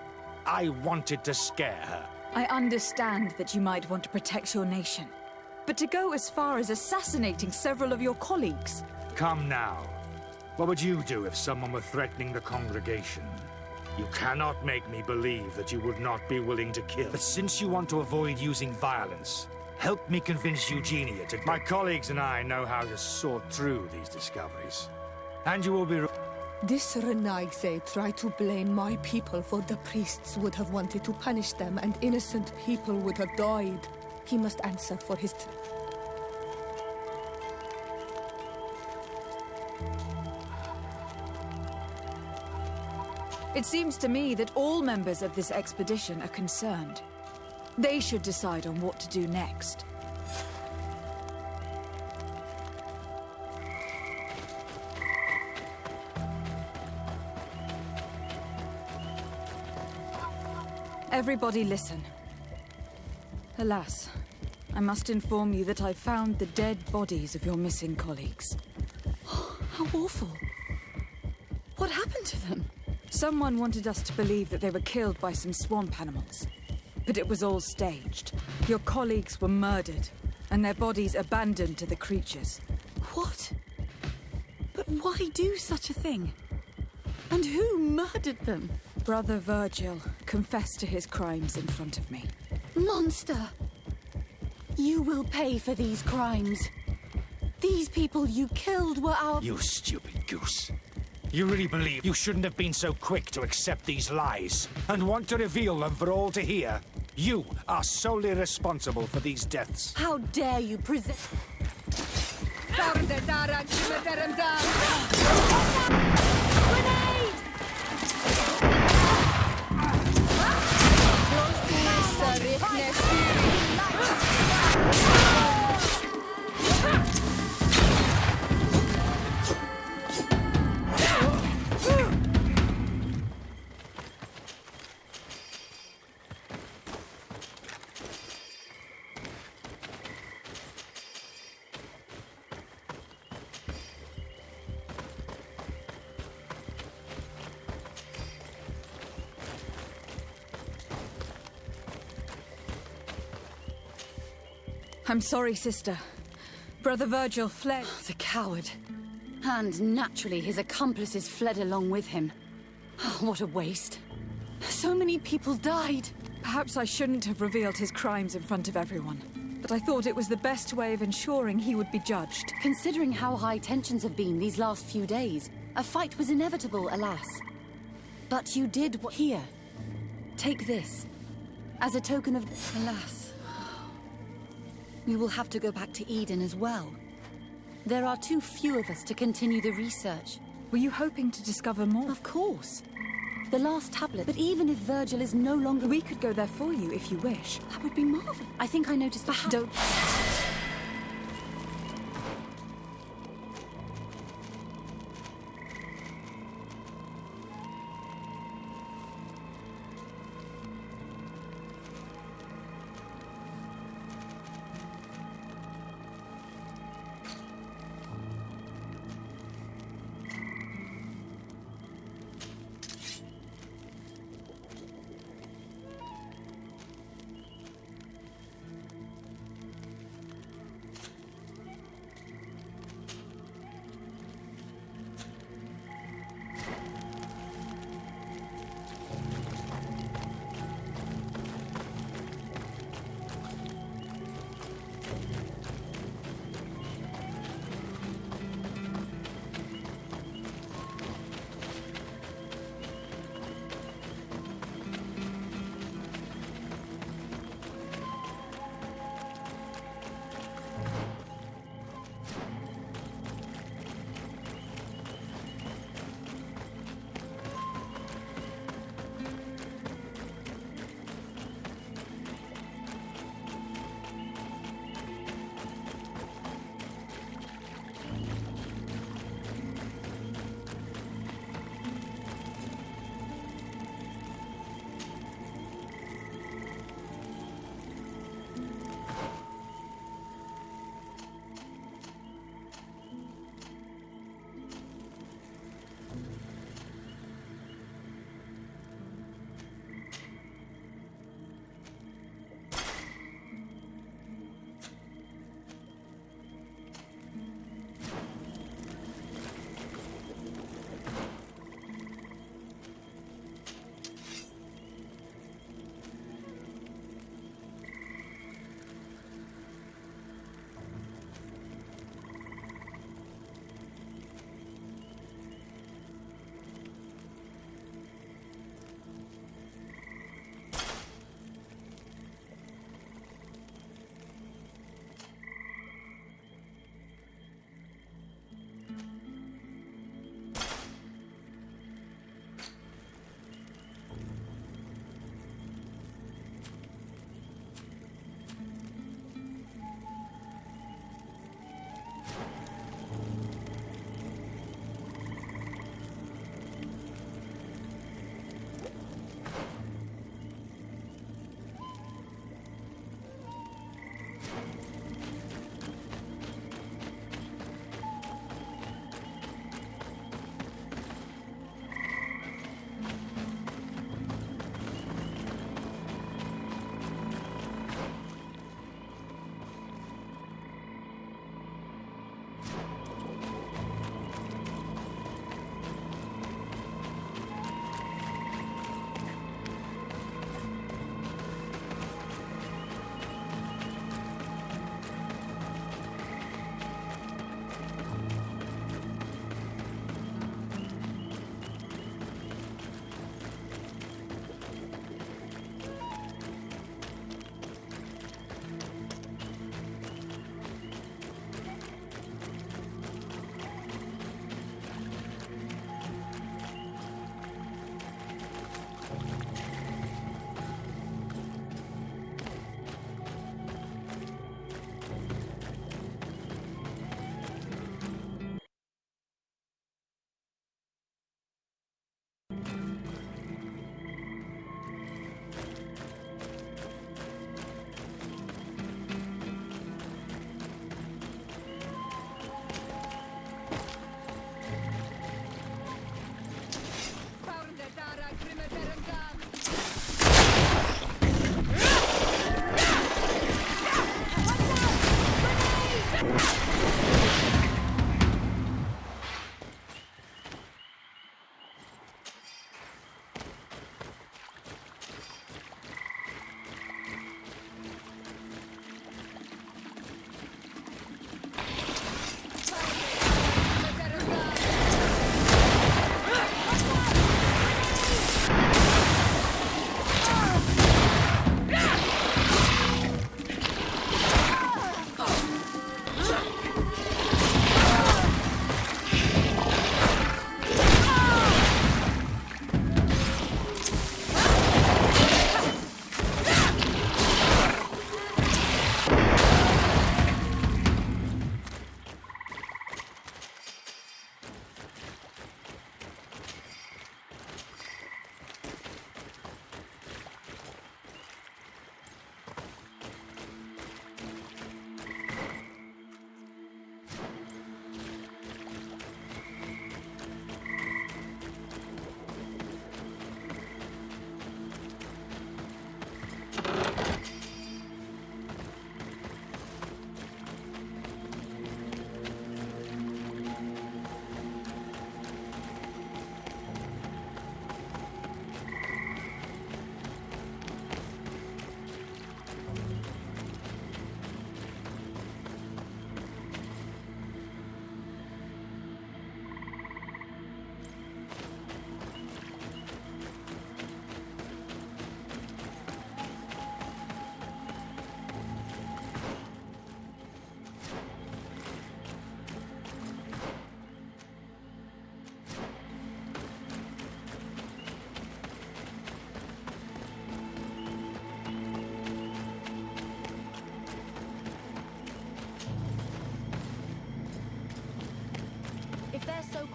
I wanted to scare her. I understand that you might want to protect your nation, but to go as far as assassinating several of your colleagues— Come now. What would you do if someone were threatening the congregation? You cannot make me believe that you would not be willing to kill. But since you want to avoid using violence, help me convince Eugenia to— My colleagues and I know how to sort through these discoveries. And you will be— This Renaigse tried to blame my people, for the priests would have wanted to punish them and innocent people would have died. He must answer for his— It seems to me that all members of this expedition are concerned. They should decide on what to do next. Everybody listen. Alas, I must inform you that I found the dead bodies of your missing colleagues. How awful. What happened to them? Someone wanted us to believe that they were killed by some swamp animals. But it was all staged. Your colleagues were murdered, and their bodies abandoned to the creatures. What? But why do such a thing? And who murdered them? Brother Virgil confessed to his crimes in front of me. Monster! You will pay for these crimes. These people you killed were our— You stupid goose. You really believe you shouldn't have been so quick to accept these lies and want to reveal them for all to hear? You are solely responsible for these deaths. How dare you present— I'm sorry, sister. Brother Virgil fled. The coward. And naturally, his accomplices fled along with him. What a waste. So many people died. Perhaps I shouldn't have revealed his crimes in front of everyone. But I thought it was the best way of ensuring he would be judged. Considering how high tensions have been these last few days, a fight was inevitable, alas. But you did what... Here. Take this. As a token of... Alas. We will have to go back to Eden as well. There are too few of us to continue the research. Were you hoping to discover more? Of course. The last tablet. But even if Virgil is no longer... We could go there for you if you wish. That would be marvelous. I think I noticed... Perhaps... Don't...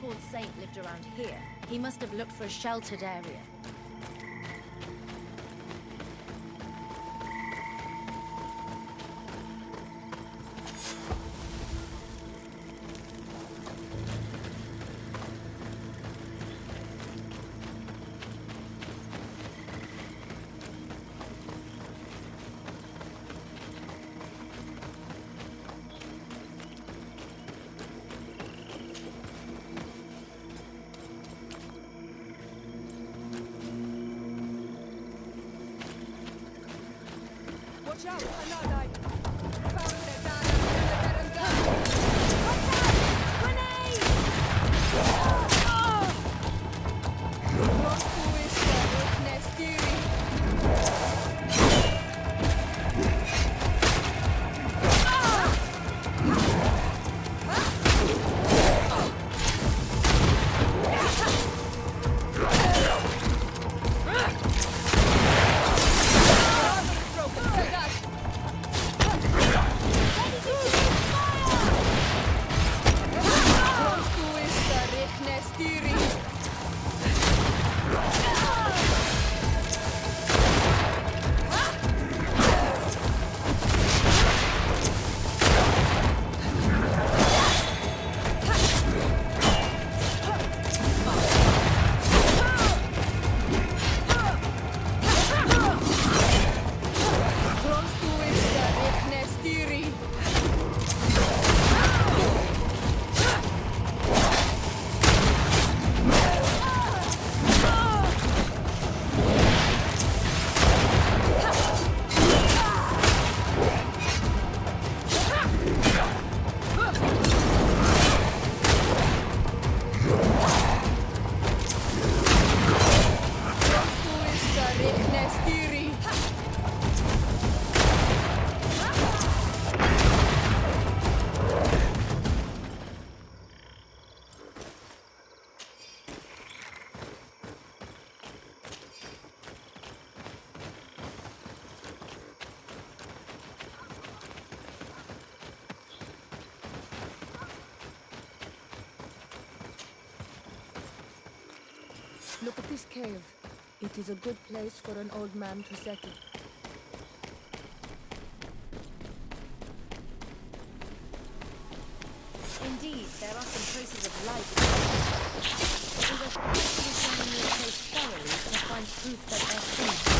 so-called saint lived around here, he must have looked for a sheltered area. Watch out! Another! Look at this cave. It is a good place for an old man to settle. Indeed, there are some traces of life. It was a examine this place thoroughly to find proof that they're seen.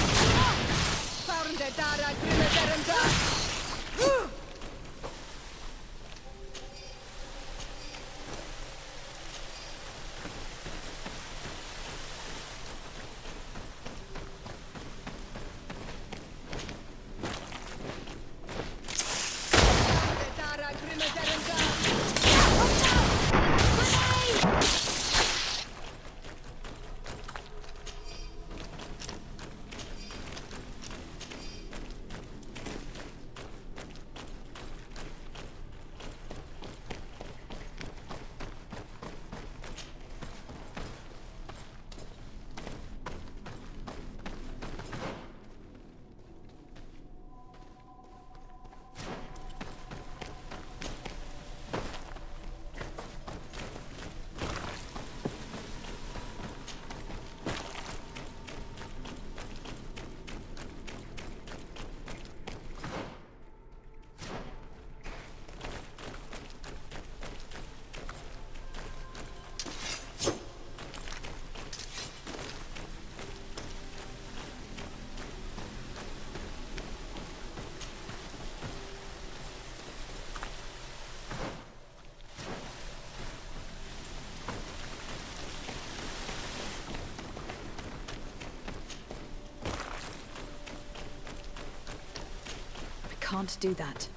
Can't do that.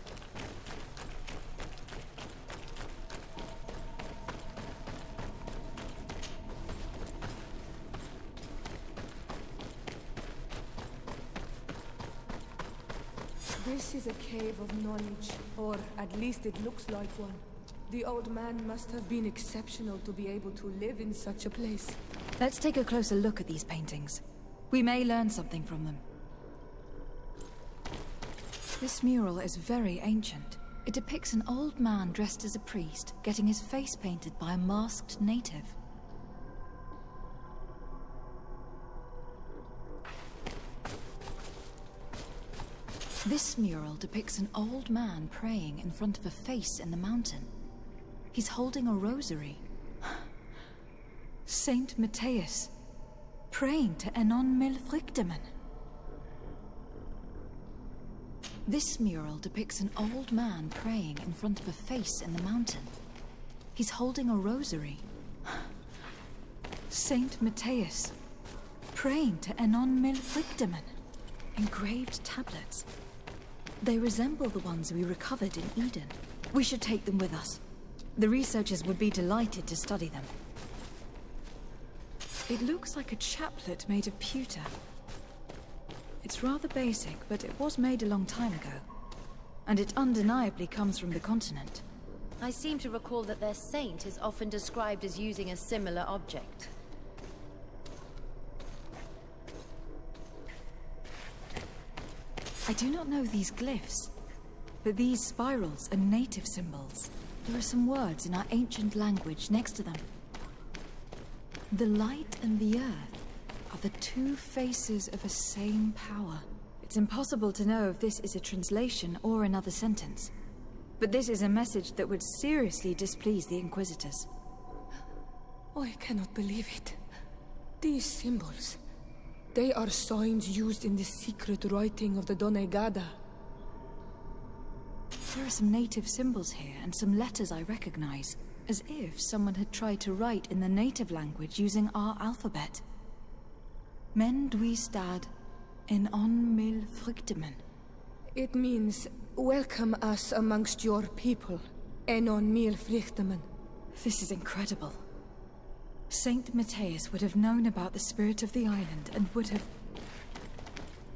This is a cave of knowledge, or at least it looks like one. The old man must have been exceptional to be able to live in such a place. Let's take a closer look at these paintings. We may learn something from them. This mural is very ancient. It depicts an old man dressed as a priest, getting his face painted by a masked native. This mural depicts an old man praying in front of a face in the mountain. He's holding a rosary. Saint Matthias, praying to Enon Milfrichtemen. This mural depicts an old man praying in front of a face in the mountain. He's holding a rosary. Saint Matthias, praying to Enon Milfrichtemen. Engraved tablets. They resemble the ones we recovered in Eden. We should take them with us. The researchers would be delighted to study them. It looks like a chaplet made of pewter. It's rather basic, but it was made a long time ago. And it undeniably comes from the continent. I seem to recall that their saint is often described as using a similar object. I do not know these glyphs, but these spirals are native symbols. There are some words in our ancient language next to them. The light and the earth are the two faces of a same power. It's impossible to know if this is a translation or another sentence. But this is a message that would seriously displease the Inquisitors. I cannot believe it. These symbols... they are signs used in the secret writing of the Donegada. There are some native symbols here and some letters I recognize, as if someone had tried to write in the native language using our alphabet. Men duistad en on mil frichtemen. It means, welcome us amongst your people, en on mil frichtemen. This is incredible. Saint Matthias would have known about the spirit of the island and would have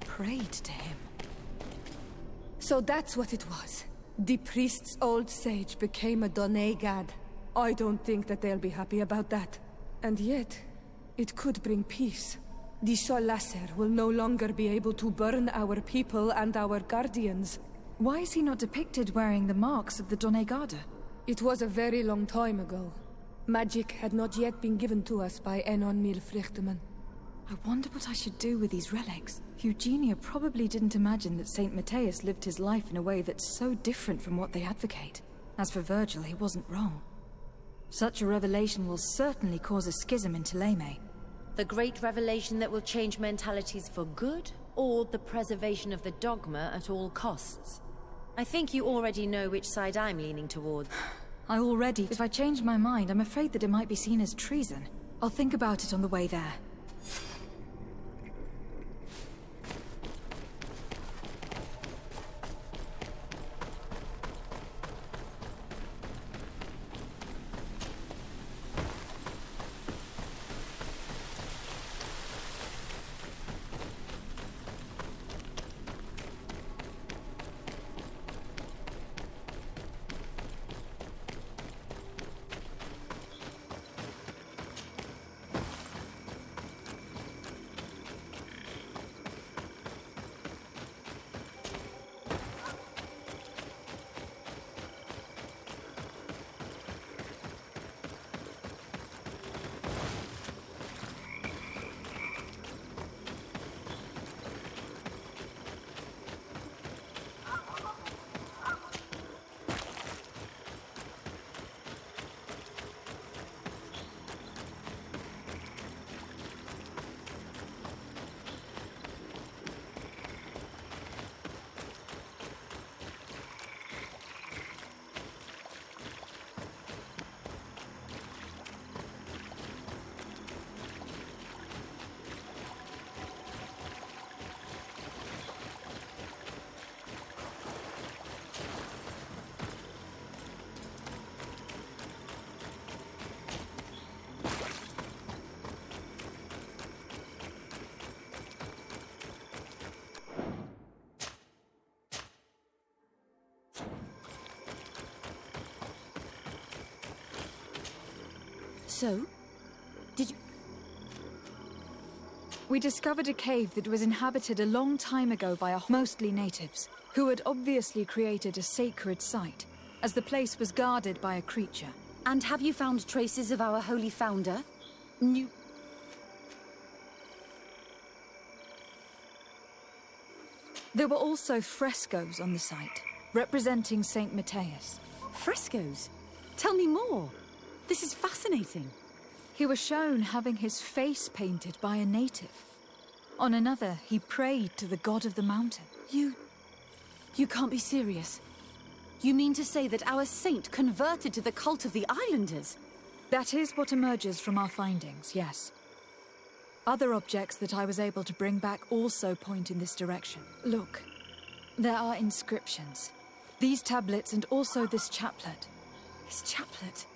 prayed to him. So that's what it was. The priest's old sage became a Donegad. I don't think that they'll be happy about that. And yet, it could bring peace. The Solasser will no longer be able to burn our people and our guardians. Why is he not depicted wearing the marks of the Donegada? It was a very long time ago. Magic had not yet been given to us by Enon Milfrichtemen. I wonder what I should do with these relics. Eugenia probably didn't imagine that Saint Matthias lived his life in a way that's so different from what they advocate. As for Virgil, he wasn't wrong. Such a revelation will certainly cause a schism in Thélème. The great revelation that will change mentalities for good, or the preservation of the dogma at all costs? I think you already know which side I'm leaning towards. If I change my mind, I'm afraid that it might be seen as treason. I'll think about it on the way there. So, did you... We discovered a cave that was inhabited a long time ago by mostly natives, who had obviously created a sacred site, as the place was guarded by a creature. And have you found traces of our holy founder? There were also frescoes on the site, representing Saint Matthias. Frescoes? Tell me more. This is fascinating. He was shown having his face painted by a native. On another, he prayed to the god of the mountain. You can't be serious. You mean to say that our saint converted to the cult of the islanders? That is what emerges from our findings, yes. Other objects that I was able to bring back also point in this direction. Look, there are inscriptions. These tablets and also this chaplet. This chaplet?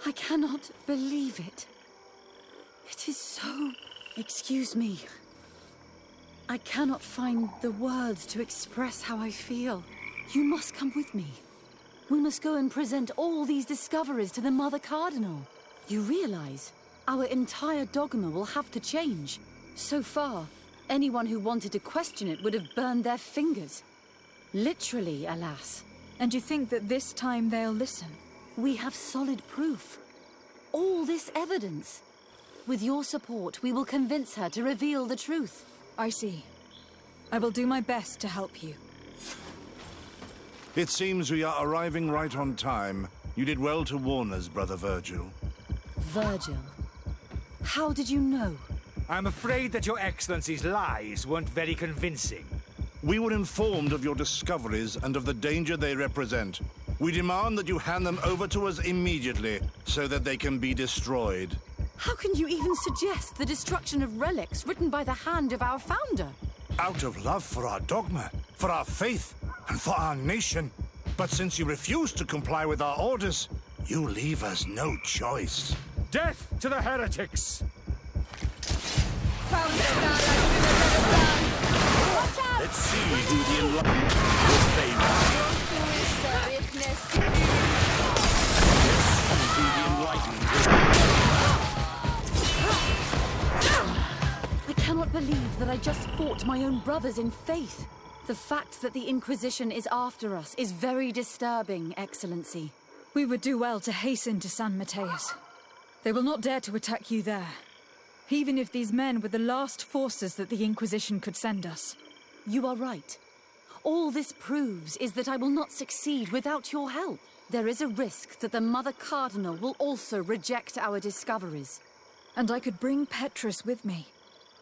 I cannot believe it. It is so... Excuse me. I cannot find the words to express how I feel. You must come with me. We must go and present all these discoveries to the Mother Cardinal. You realize our entire dogma will have to change. So far, anyone who wanted to question it would have burned their fingers. Literally, alas. And you think that this time they'll listen? We have solid proof. All this evidence. With your support, we will convince her to reveal the truth. I see. I will do my best to help you. It seems we are arriving right on time. You did well to warn us, Brother Virgil. Virgil? How did you know? I'm afraid that Your Excellency's lies weren't very convincing. We were informed of your discoveries and of the danger they represent. We demand that you hand them over to us immediately, so that they can be destroyed. How can you even suggest the destruction of relics written by the hand of our founder? Out of love for our dogma, for our faith, and for our nation. But since you refuse to comply with our orders, you leave us no choice. Death to the heretics! Let's see who the enlightened will favor. Seriousness. Let's see who the enlightened I cannot believe that I just fought my own brothers in faith. The fact that the Inquisition is after us is very disturbing, Excellency. We would do well to hasten to San Matthias. They will not dare to attack you there. Even if these men were the last forces that the Inquisition could send us. You are right. All this proves is that I will not succeed without your help. There is a risk that the Mother Cardinal will also reject our discoveries. And I could bring Petrus with me.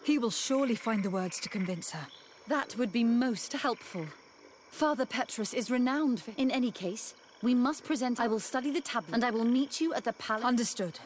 He will surely find the words to convince her. That would be most helpful. Father Petrus is renowned for... In any case, we must present... I will study the tablet, and I will meet you at the palace... Understood.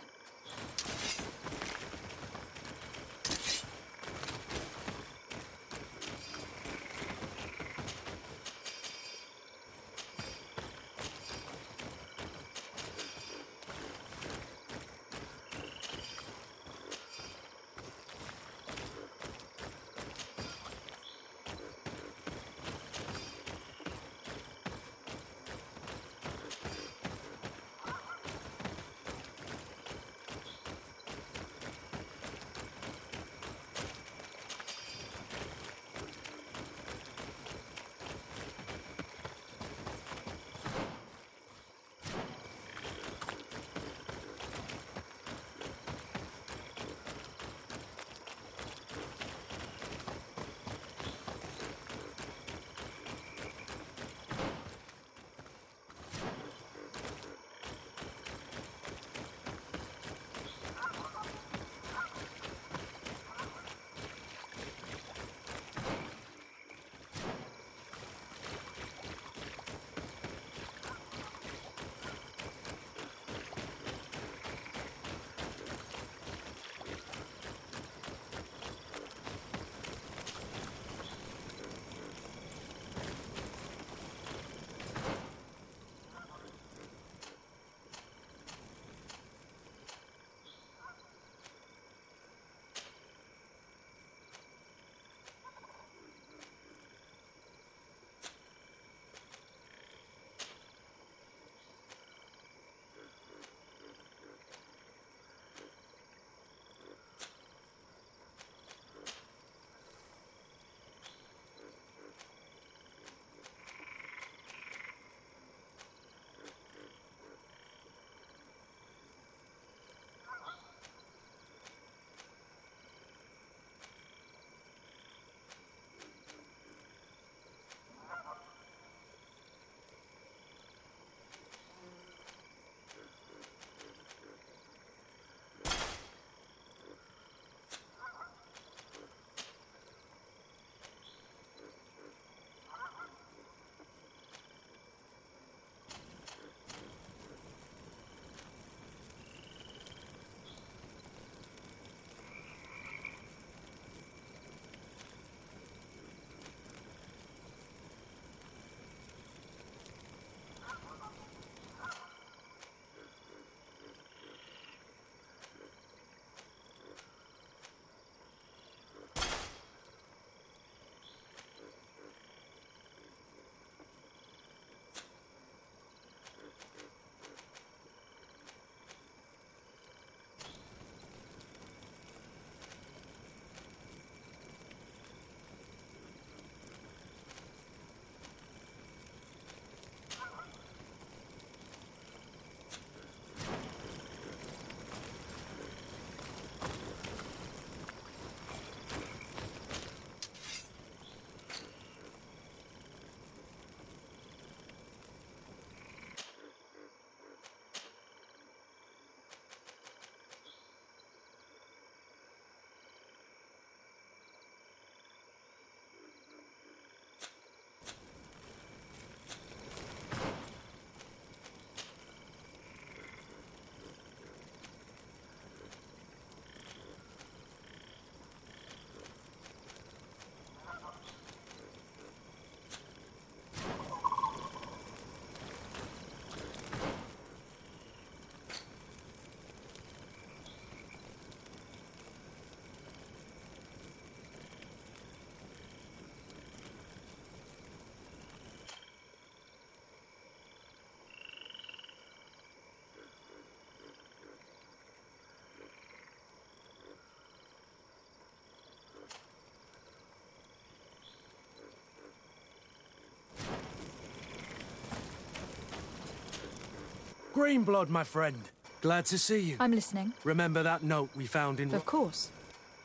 Greenblood, my friend. Glad to see you. I'm listening. Remember that note we found in... Of course.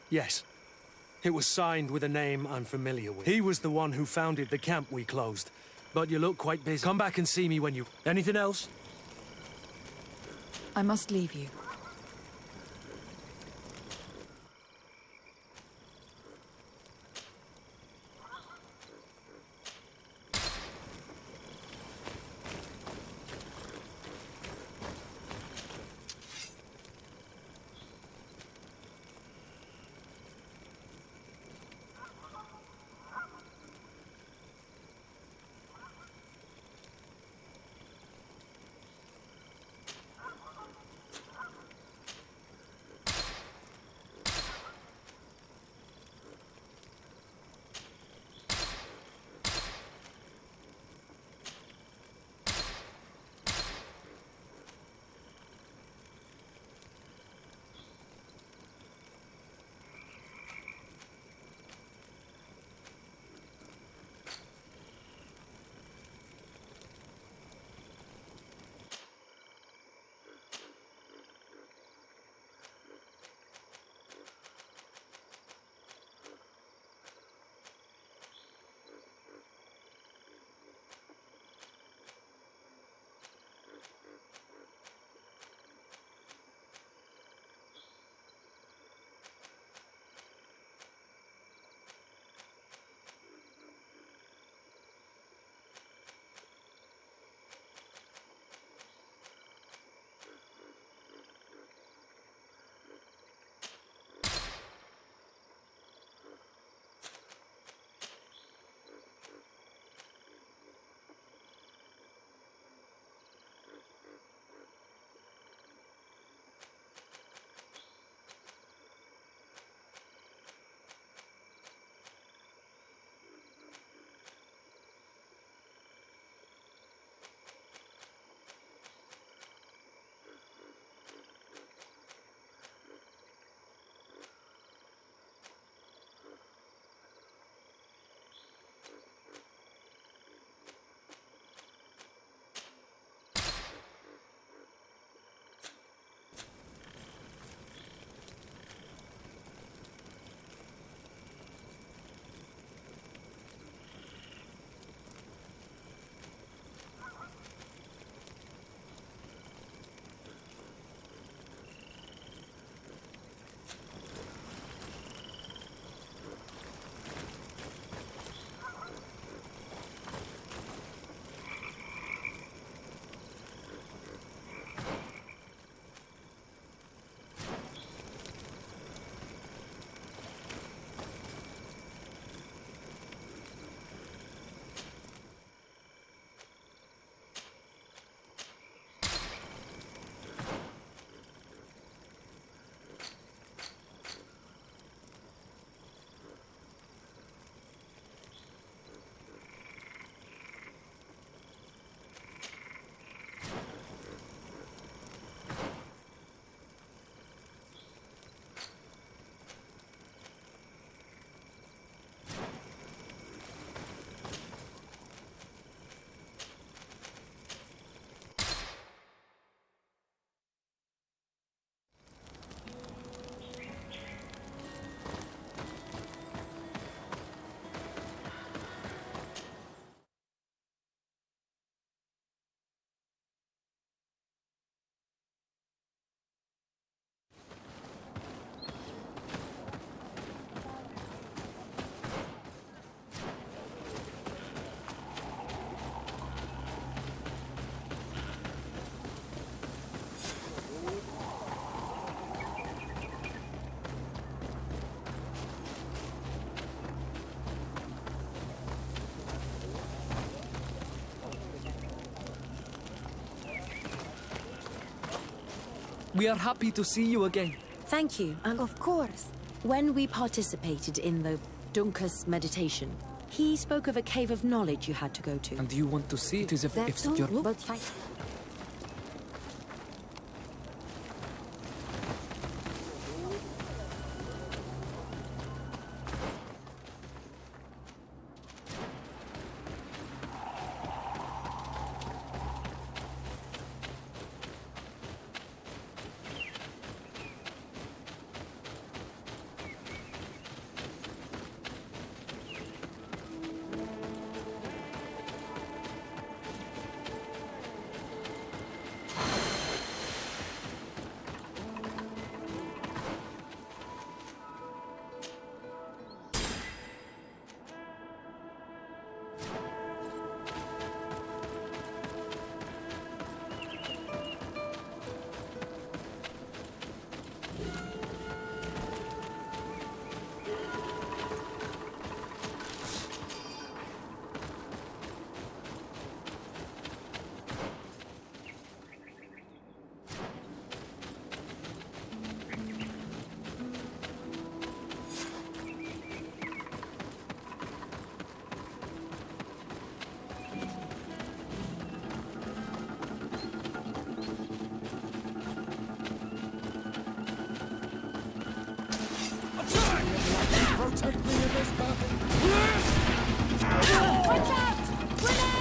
Yes. It was signed with a name I'm familiar with. He was the one who founded the camp we closed. But you look quite busy. Come back and see me when you... Anything else? I must leave you. We are happy to see you again. Thank you, and of course. When we participated in the Dunkus meditation, he spoke of a cave of knowledge you had to go to. And you want to see it as if your... But fine. Watch out! Grenade!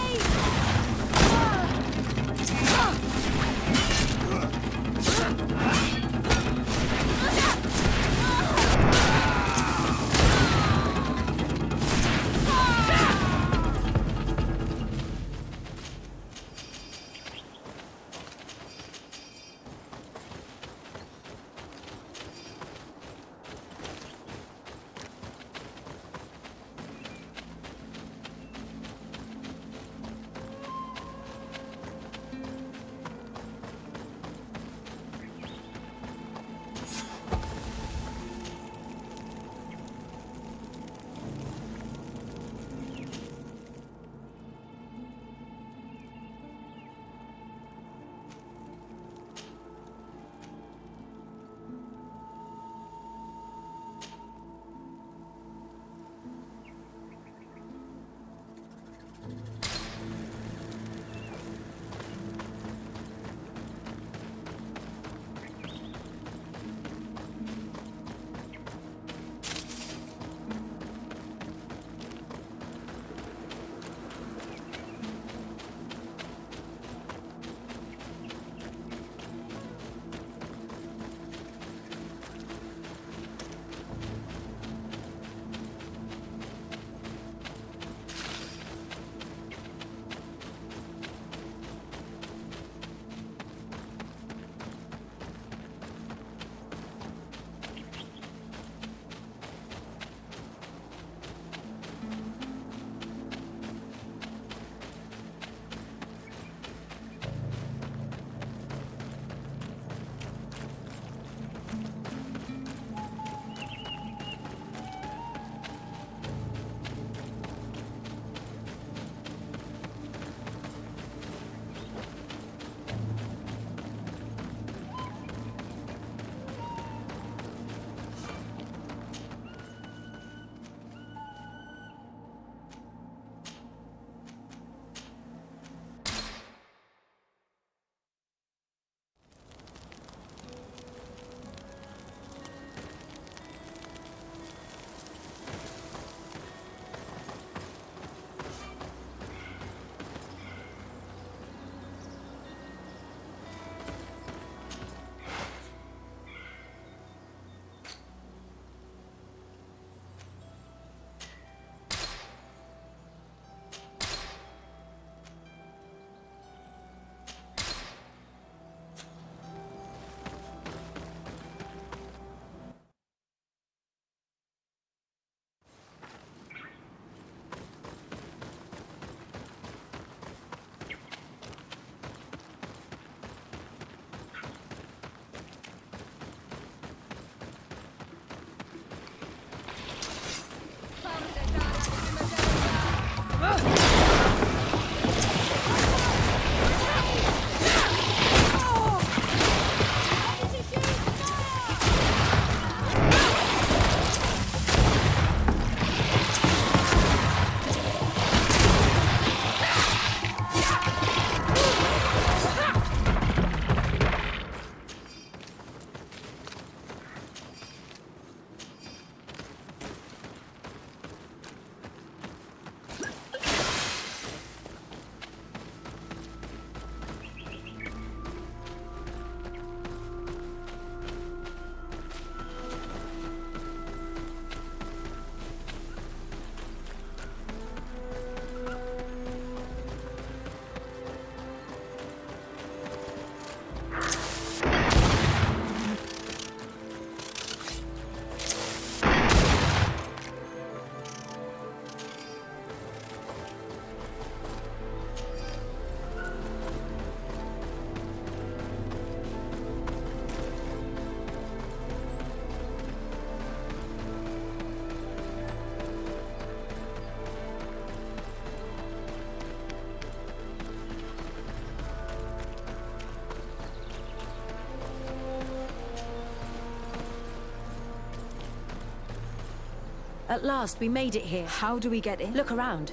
At last, we made it here. How do we get in? Look around.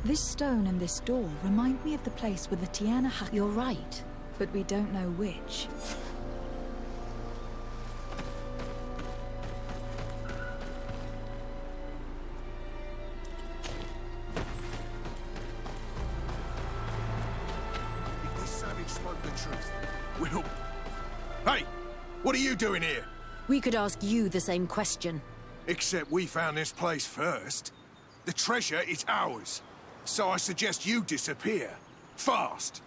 This stone and this door remind me of the place where the Tiana You're right. but we don't know which. We'll... Hey! What are you doing here? We could ask you the same question. Except we found this place first. The treasure is ours. So I suggest you disappear. Fast!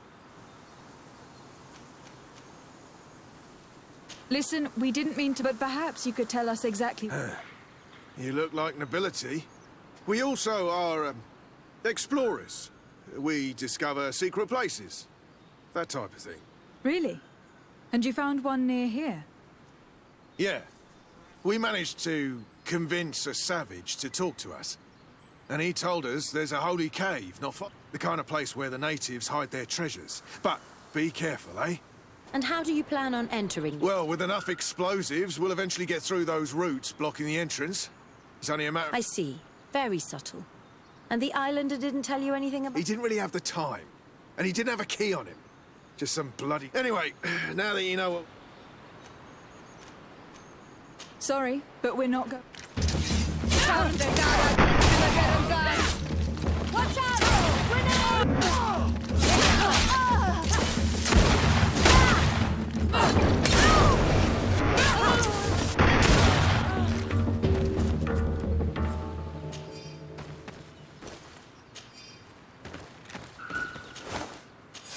Listen, we didn't mean to, but perhaps you could tell us exactly... You look like nobility. We also are, explorers. We discover secret places. That type of thing. Really? And you found one near here? Yeah. We managed to convince a savage to talk to us. And he told us there's a holy cave, not far. The kind of place where the natives hide their treasures. But be careful, eh? And how do you plan on entering? Well, with enough explosives, we'll eventually get through those roots blocking the entrance. It's only a matter... I see. Very subtle. And the islander didn't tell you anything about... He didn't really have the time. And he didn't have a key on him. Just some bloody... Anyway, now that you know what... Sorry, but we're not go... Watch out!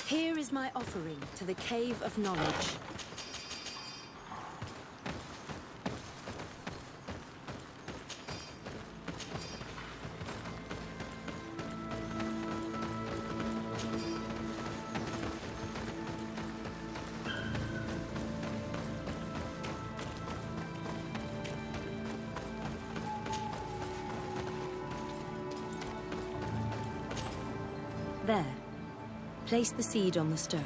Here is my offering to the Cave of Knowledge. There. Place the seed on the stone.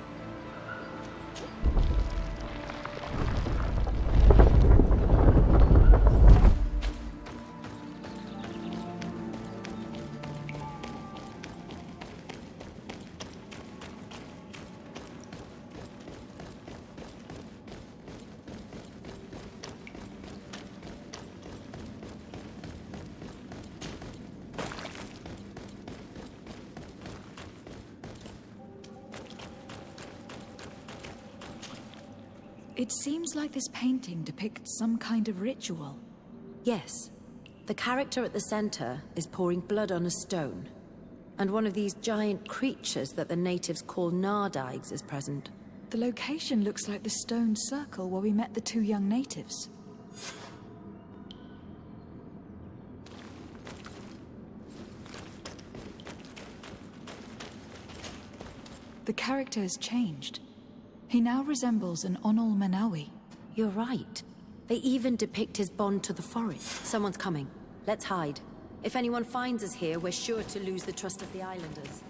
It seems like this painting depicts some kind of ritual. Yes. The character at the center is pouring blood on a stone. And one of these giant creatures that the natives call Nardigs is present. The location looks like the stone circle where we met the two young natives. The character has changed. He now resembles an Onol Manawi. You're right. They even depict his bond to the forest. Someone's coming. Let's hide. If anyone finds us here, we're sure to lose the trust of the islanders.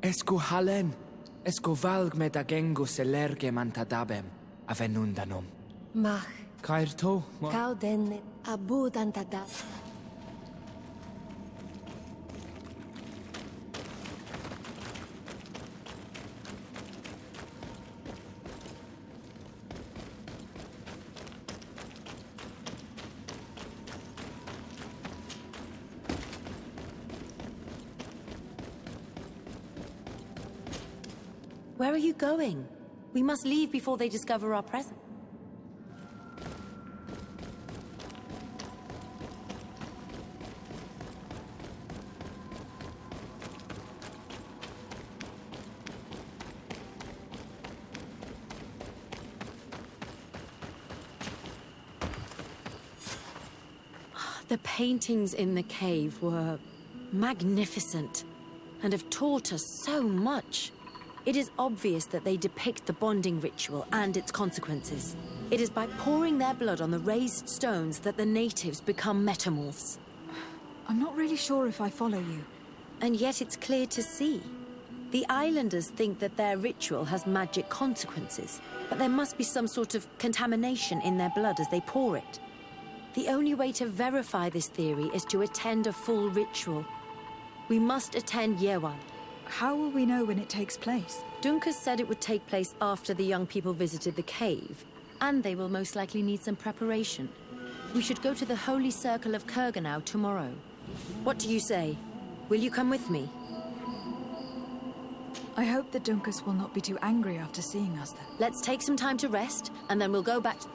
Esco halen, esco valg me da gengo selerge mantadabem, avenundanum. Mach. Kairto, Kauden abudantada. Where are you going? We must leave before they discover our presence. The paintings in the cave were magnificent and have taught us so much. It is obvious that they depict the bonding ritual and its consequences. It is by pouring their blood on the raised stones that the natives become metamorphs. I'm not really sure if I follow you. And yet it's clear to see. The islanders think that their ritual has magic consequences, but there must be some sort of contamination in their blood as they pour it. The only way to verify this theory is to attend a full ritual. We must attend Yewan. How will we know when it takes place? Duncan said it would take place after the young people visited the cave, and they will most likely need some preparation. We should go to the Holy Circle of Kurganau tomorrow. What do you say? Will you come with me? I hope that Dunkus will not be too angry after seeing us then. Let's take some time to rest, and then we'll go back to...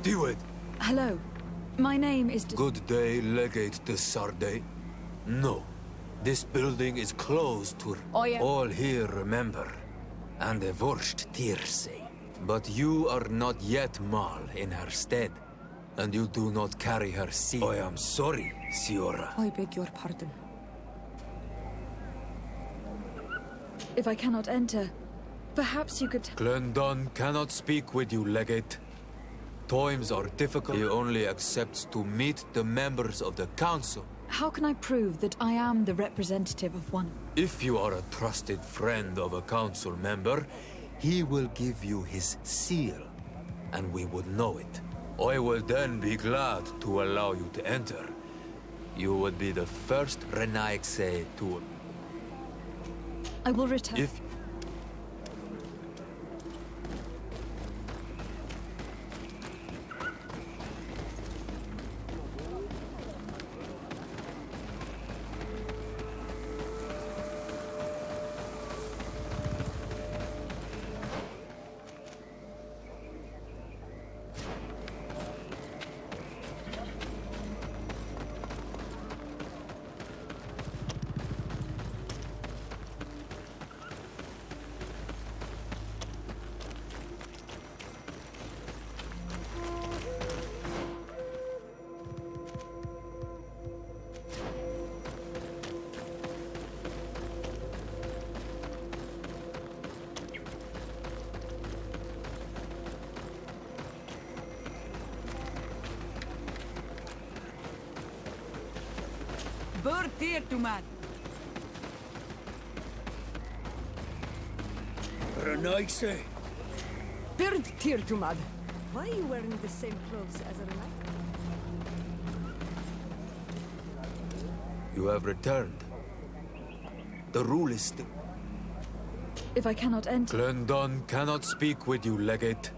Diwed. Hello. My name is... Good day, Legate de Sarde. No. This building is closed to all here remember. And the Vorst Tirse. But you are not yet Mal in her stead. And you do not carry her seal. I am sorry, Siora. I beg your pardon. If I cannot enter, perhaps you could... Glendon cannot speak with you, Legate. Times are difficult. He only accepts to meet the members of the council. How can I prove that I am the representative of one? If you are a trusted friend of a council member, he will give you his seal, and we would know it. I will then be glad to allow you to enter. You would be the first Renaigse to... I will return. If... Burtir to man. Renaise. Burtir to mad. Why are you wearing the same clothes as a knight? You have returned. The rule is still... If I cannot enter... Glendon cannot speak with you, Legate.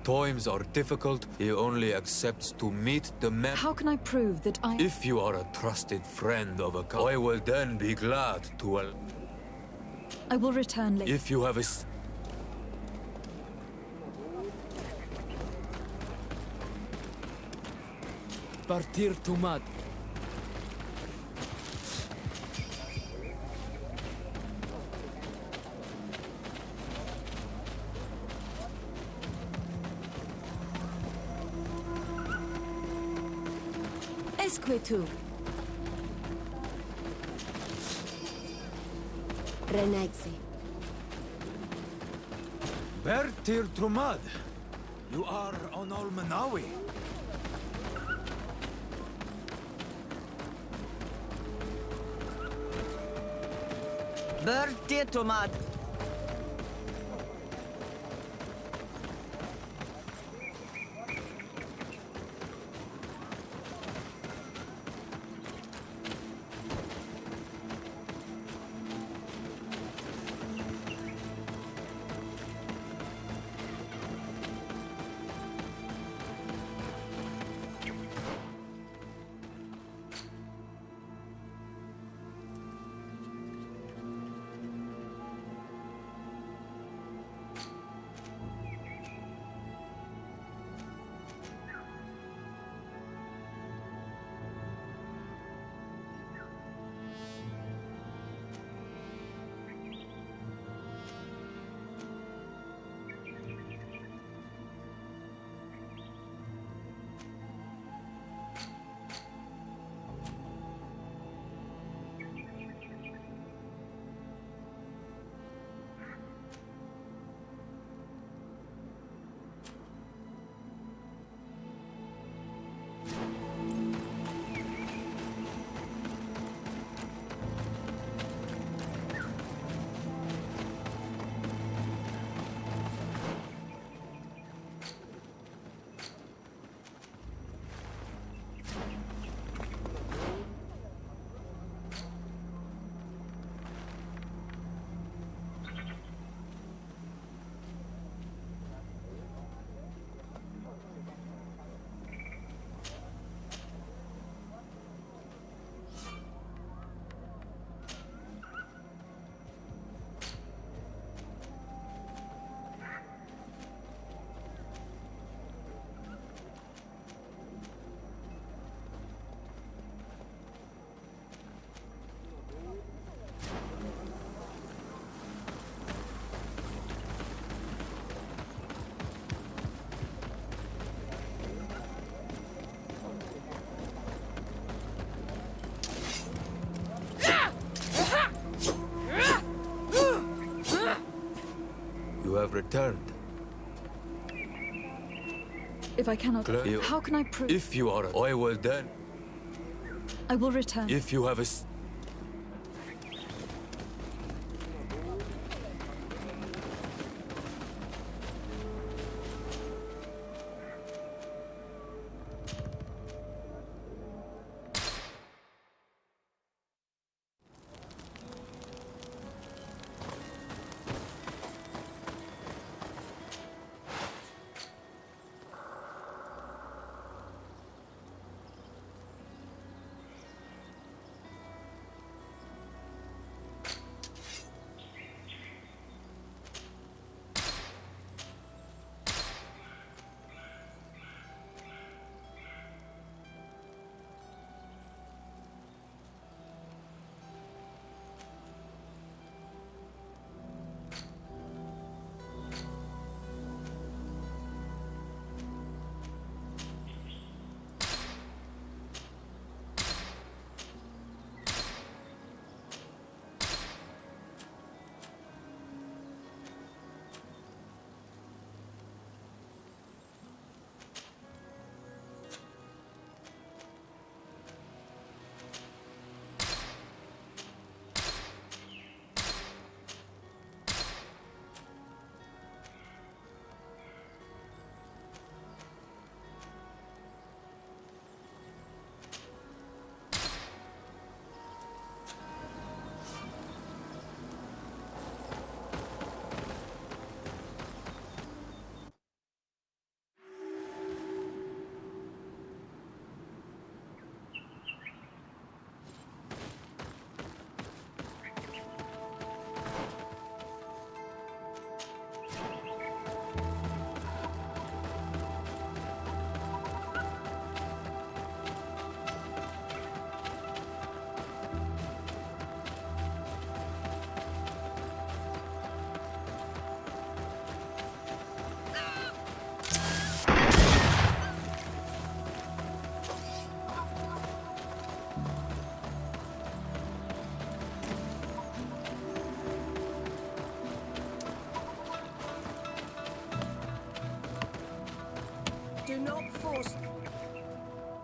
Times are difficult. He only accepts to meet the men... How can I prove that I... If you are a trusted friend of a I will then be glad to... I will return later. If you have a... Partir to mad. Esquetu. Renegzi. Bertir Trumad. You are on Olmanawi. Bertir to mad. You have returned. If I cannot... How can I prove... If you are... I will then... I will return. If you have a...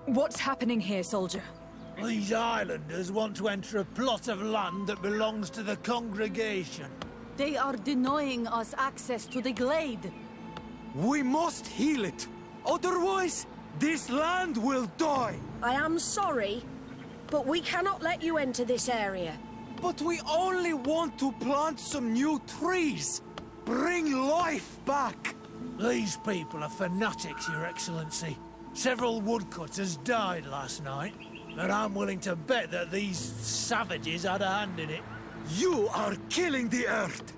What's happening here, soldier? These islanders want to enter a plot of land that belongs to the congregation. They are denying us access to the glade. We must heal it. Otherwise, this land will die. I am sorry, but we cannot let you enter this area. But we only want to plant some new trees. Bring life back. These people are fanatics, Your Excellency. Several woodcutters died last night, and I'm willing to bet that these savages had a hand in it. You are killing the earth,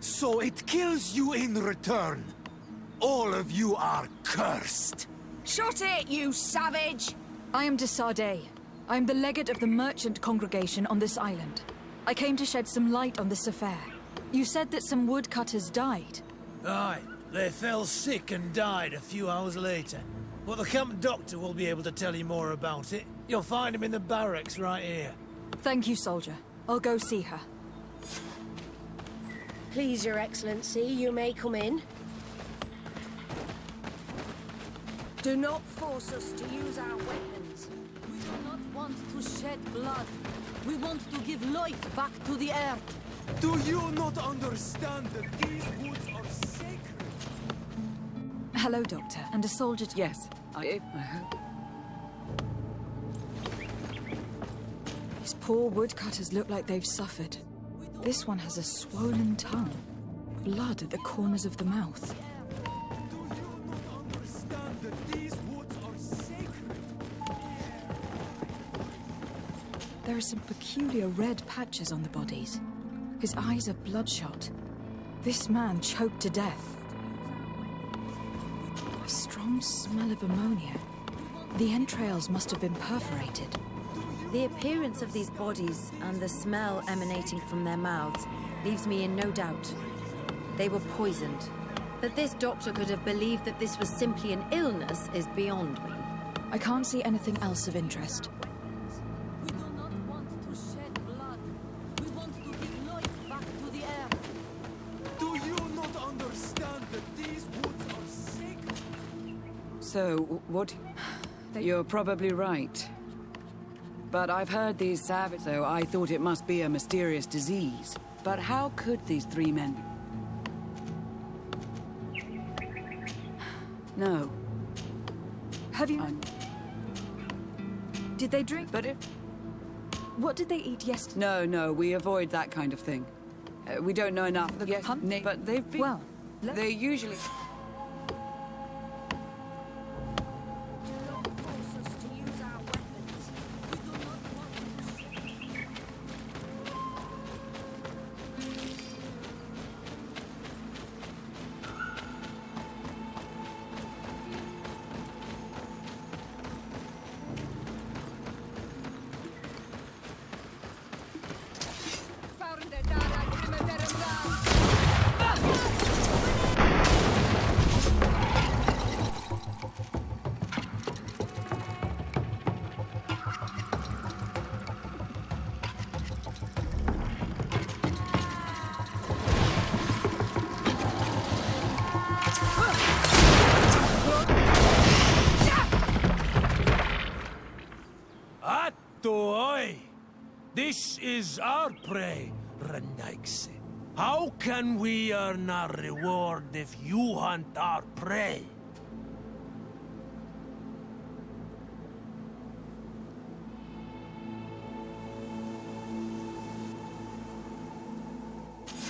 so it kills you in return. All of you are cursed. Shut it, you savage! I am de Sardet. I am the legate of the merchant congregation on this island. I came to shed some light on this affair. You said that some woodcutters died. Aye, they fell sick and died a few hours later. But the camp doctor will be able to tell you more about it. You'll find him in the barracks right here. Thank you, soldier. I'll go see her. Please, Your Excellency, you may come in. Do not force us to use our weapons. We do not want to shed blood. We want to give life back to the earth. Do you not understand that these woods are sacred? Hello, Doctor, and a soldier. Yes, I hope. These poor woodcutters look like they've suffered. This one has a swollen tongue. Blood at the corners of the mouth. There are some peculiar red patches on the bodies. His eyes are bloodshot. This man choked to death. A strong smell of ammonia. The entrails must have been perforated. The appearance of these bodies and the smell emanating from their mouths leaves me in no doubt. They were poisoned. That this doctor could have believed that this was simply an illness is beyond me. I can't see anything else of interest. We do not want to shed blood. We want to give life back to the earth. Do you not understand that these woods are sacred? So, what? You're probably right. But I've heard these savages, so I thought it must be a mysterious disease. But how could these three men... No. Have you... Did they drink? But if... What did they eat yesterday? No, we avoid that kind of thing. We don't know enough. Yes, but they've been... Well, they usually... This is our prey, Renaigse. How can we earn our reward if you hunt our prey?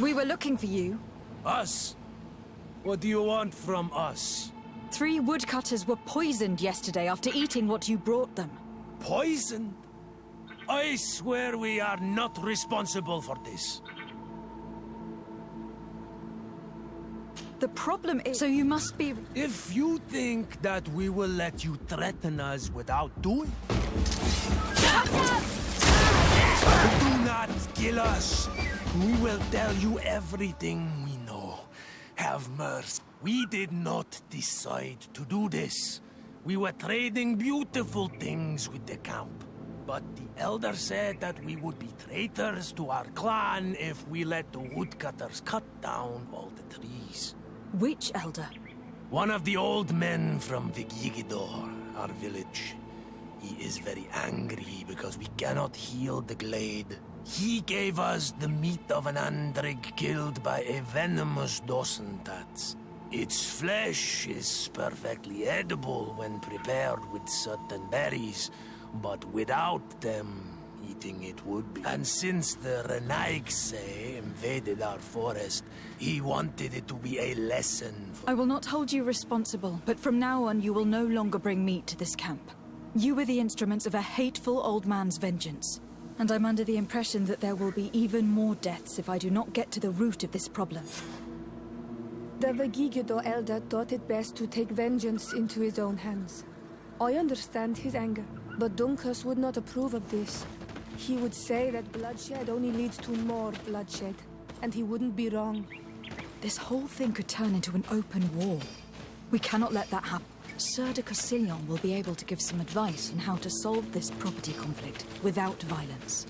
We were looking for you. Us? What do you want from us? 3 woodcutters were poisoned yesterday after eating what you brought them. Poisoned? I swear we are not responsible for this. The problem is... So you must be... If you think that we will let you threaten us without doing... Do not kill us! We will tell you everything we know. Have mercy. We did not decide to do this. We were trading beautiful things with the camp. But the elder said that we would be traitors to our clan if we let the woodcutters cut down all the trees. Which elder? One of the old men from Vigigidor, our village. He is very angry because we cannot heal the glade. He gave us the meat of an andrig killed by a venomous dosentat. Its flesh is perfectly edible when prepared with certain berries, but without them, eating it would be. And since the Renaigse invaded our forest, he wanted it to be a lesson for... I will not hold you responsible, but from now on you will no longer bring meat to this camp. You were the instruments of a hateful old man's vengeance. And I'm under the impression that there will be even more deaths if I do not get to the root of this problem. The Vagigido elder thought it best to take vengeance into his own hands. I understand his anger, but Dunkus would not approve of this. He would say that bloodshed only leads to more bloodshed, and he wouldn't be wrong. This whole thing could turn into an open war. We cannot let that happen. Sir de Castillon will be able to give some advice on how to solve this property conflict without violence.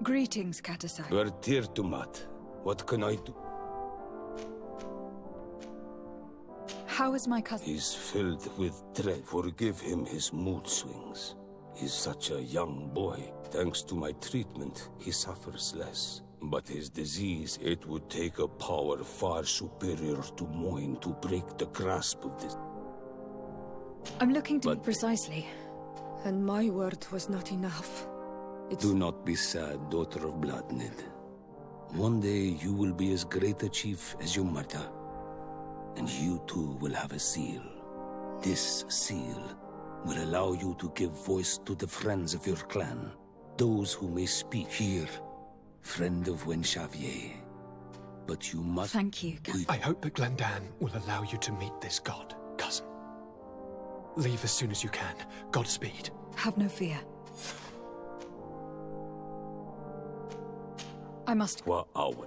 Greetings, Katasai. Vertirtumat. What can I do? How is my cousin? He's filled with dread. Forgive him his mood swings. He's such a young boy. Thanks to my treatment, he suffers less. But his disease, it would take a power far superior to mine to break the grasp of this. I'm looking to... Precisely. And my word was not enough. Do not be sad, daughter of Bloodnid. One day you will be as great a chief as your mother. And you too will have a seal. This seal will allow you to give voice to the friends of your clan. Those who may speak here, friend of Wenxavier. But you must... Thank you. I hope that Glendan will allow you to meet this god, cousin. Leave as soon as you can. Godspeed. Have no fear. I must... What hour?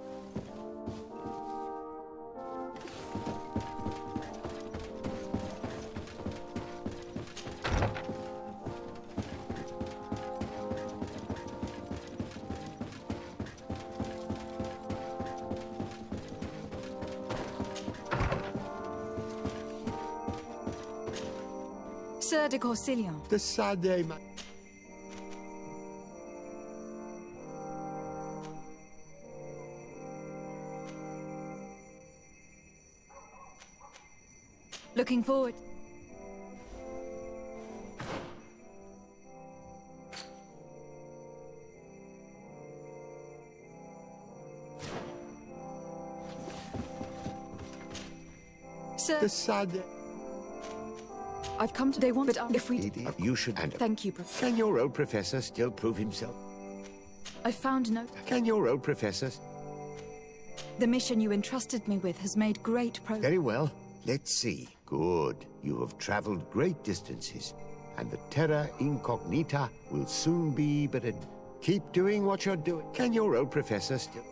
Sir de Corsilion. The Sade. Looking forward. Sir. The Sade. I've come to. They want, but if we. You should. Thank you. Can your old professor still prove himself? I found no. Can your old professor? The mission you entrusted me with has made great progress. Very well. Let's see. Good. You have traveled great distances, and the Terra Incognita will soon be but a... Keep doing what you're doing. Can your old professor still...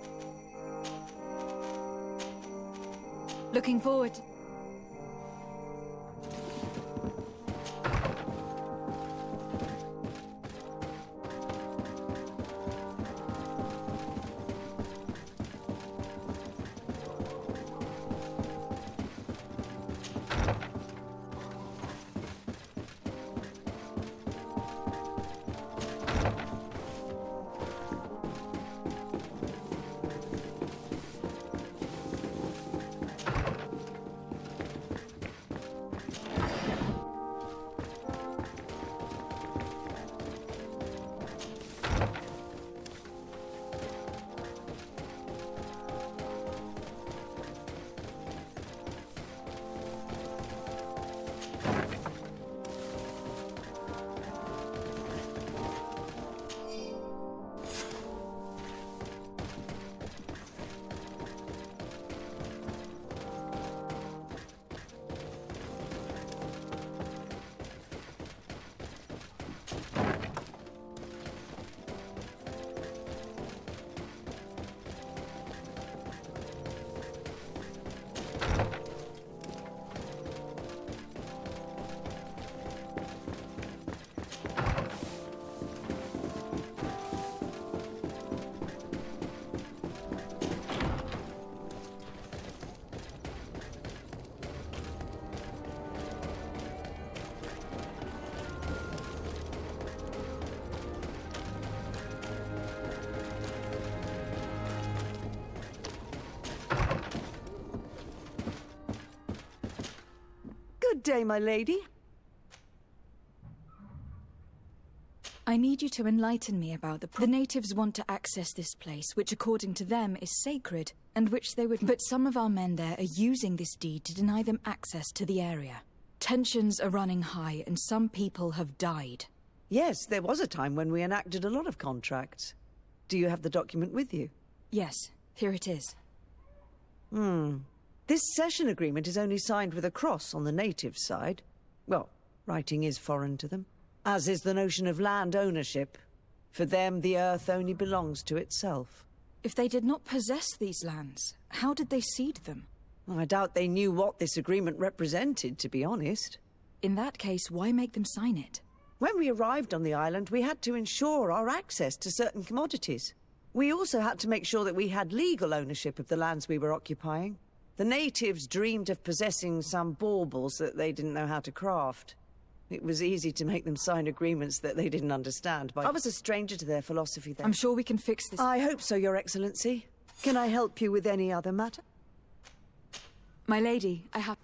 Looking forward. Good day, my lady. I need you to enlighten me about the natives want to access this place, which according to them is sacred, and which they would... But some of our men there are using this deed to deny them access to the area. Tensions are running high, and some people have died. Yes, there was a time when we enacted a lot of contracts. Do you have the document with you? Yes, here it is. This cession agreement is only signed with a cross on the native side. Well, writing is foreign to them, as is the notion of land ownership. For them, the earth only belongs to itself. If they did not possess these lands, how did they cede them? I doubt they knew what this agreement represented, to be honest. In that case, why make them sign it? When we arrived on the island, we had to ensure our access to certain commodities. We also had to make sure that we had legal ownership of the lands we were occupying. The natives dreamed of possessing some baubles that they didn't know how to craft. It was easy to make them sign agreements that they didn't understand. I was a stranger to their philosophy then. I'm sure we can fix this. I hope so, Your Excellency. Can I help you with any other matter? My lady, I have...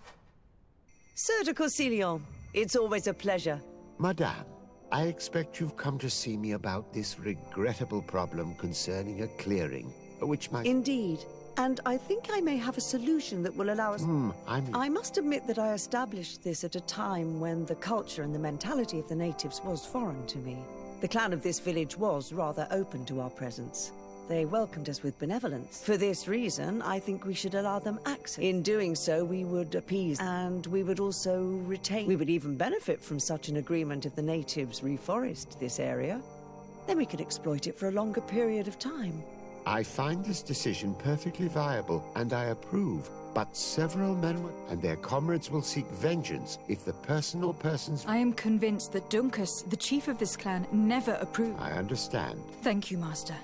Sir de Corsilion, it's always a pleasure. Madame, I expect you've come to see me about this regrettable problem concerning a clearing, which might... Indeed. And I think I may have a solution that will allow us... I must admit that I established this at a time when the culture and the mentality of the natives was foreign to me. The clan of this village was rather open to our presence. They welcomed us with benevolence. For this reason, I think we should allow them access. In doing so, we would appease, and we would also retain... We would even benefit from such an agreement if the natives reforest this area. Then we could exploit it for a longer period of time. I find this decision perfectly viable, and I approve. But several men and their comrades will seek vengeance if the person or persons... I am convinced that Dunkus, the chief of this clan, never approved. I understand. Thank you, Master.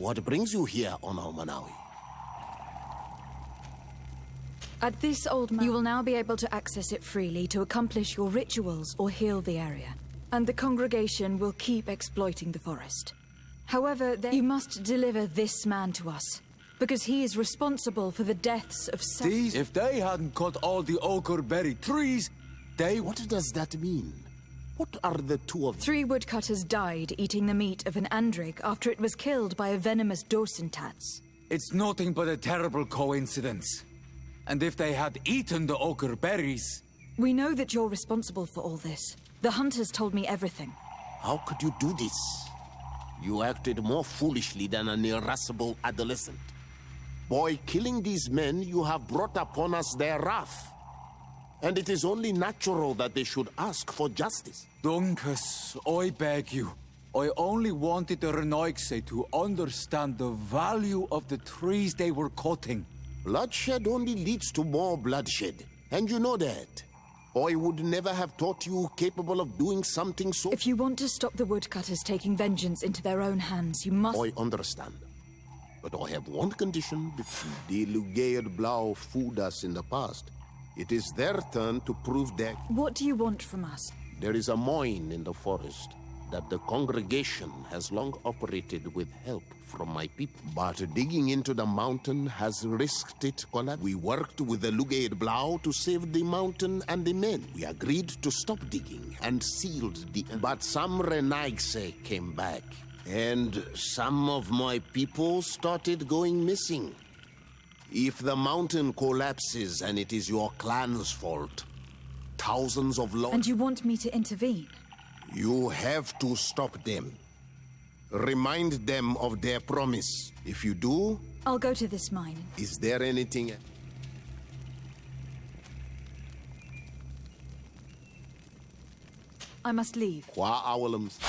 What brings you here on Almanawi? At this old man, you will now be able to access it freely to accomplish your rituals or heal the area. And the congregation will keep exploiting the forest. However, you must deliver this man to us, because he is responsible for the deaths of These, if they hadn't cut all the ochreberry trees, they... What does that mean? What are the two of them? 3 woodcutters died eating the meat of an andrig after it was killed by a venomous dorsentats. It's nothing but a terrible coincidence. And if they had eaten the ochreberries... We know that you're responsible for all this. The hunters told me everything. How could you do this? You acted more foolishly than an irascible adolescent. By killing these men, you have brought upon us their wrath. And it is only natural that they should ask for justice. Duncas, I beg you. I only wanted the Renoixe to understand the value of the trees they were cutting. Bloodshed only leads to more bloodshed, and you know that. I would never have thought you capable of doing something so... If you want to stop the woodcutters taking vengeance into their own hands, you must... I understand. But I have one condition. The Lugaid Blau fooled us in the past. It is their turn to prove that... What do you want from us? There is a mine in the forest that the congregation has long operated with help from my people. But digging into the mountain has risked it collapse. We worked with the Lugaid Blau to save the mountain and the men. We agreed to stop digging and sealed the... But some Renaixe came back. And some of my people started going missing. If the mountain collapses and it is your clan's fault, thousands of lives... And you want me to intervene? You have to stop them. Remind them of their promise. If you do... I'll go to this mine. Is there anything... I must leave. Qua Owlums.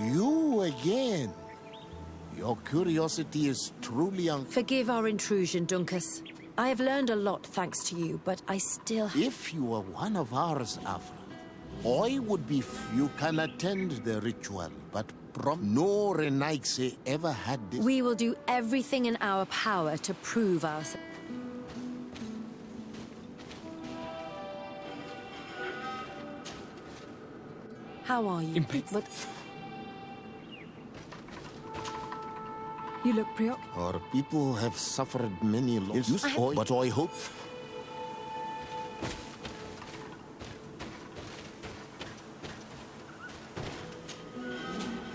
You again. Your curiosity is truly Forgive our intrusion, Duncas. I have learned a lot thanks to you, but I still... If you were one of ours, Afra, I would be... You can attend the ritual, but no Renaixe ever had this... We will do everything in our power to prove ourselves. How are you? But... You look preoccupied. Our people have suffered many losses, but I hope...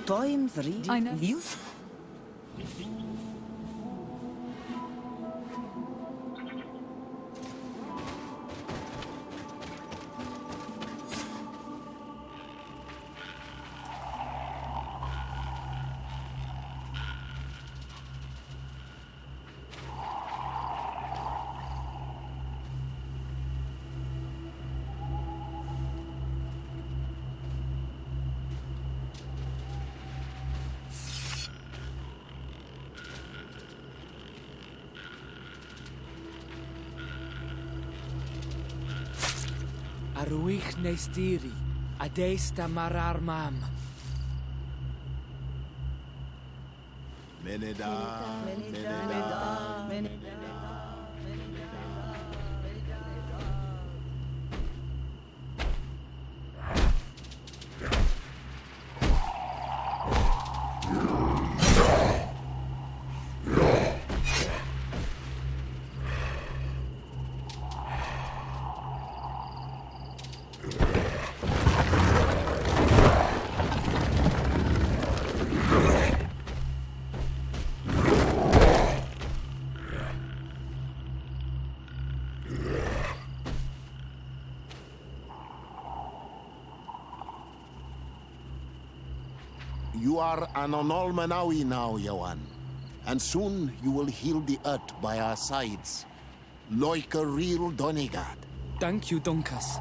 Times read. I know. You? Aruich nestiri, adesta marar mam. Meneda, Meneda. You are an Onolmanawi now, Yawan. And soon you will heal the earth by our sides. Like a real Donegard. Thank you, Dunkas.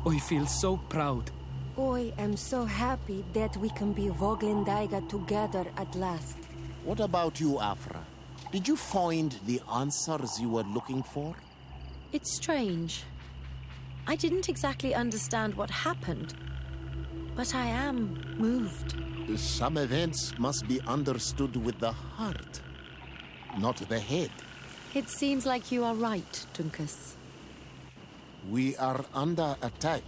I feel so proud. I am so happy that we can be Voglendaiga together at last. What about you, Afra? Did you find the answers you were looking for? It's strange. I didn't exactly understand what happened, but I am moved. Some events must be understood with the heart, not the head. It seems like you are right, Dunkas. We are under attack.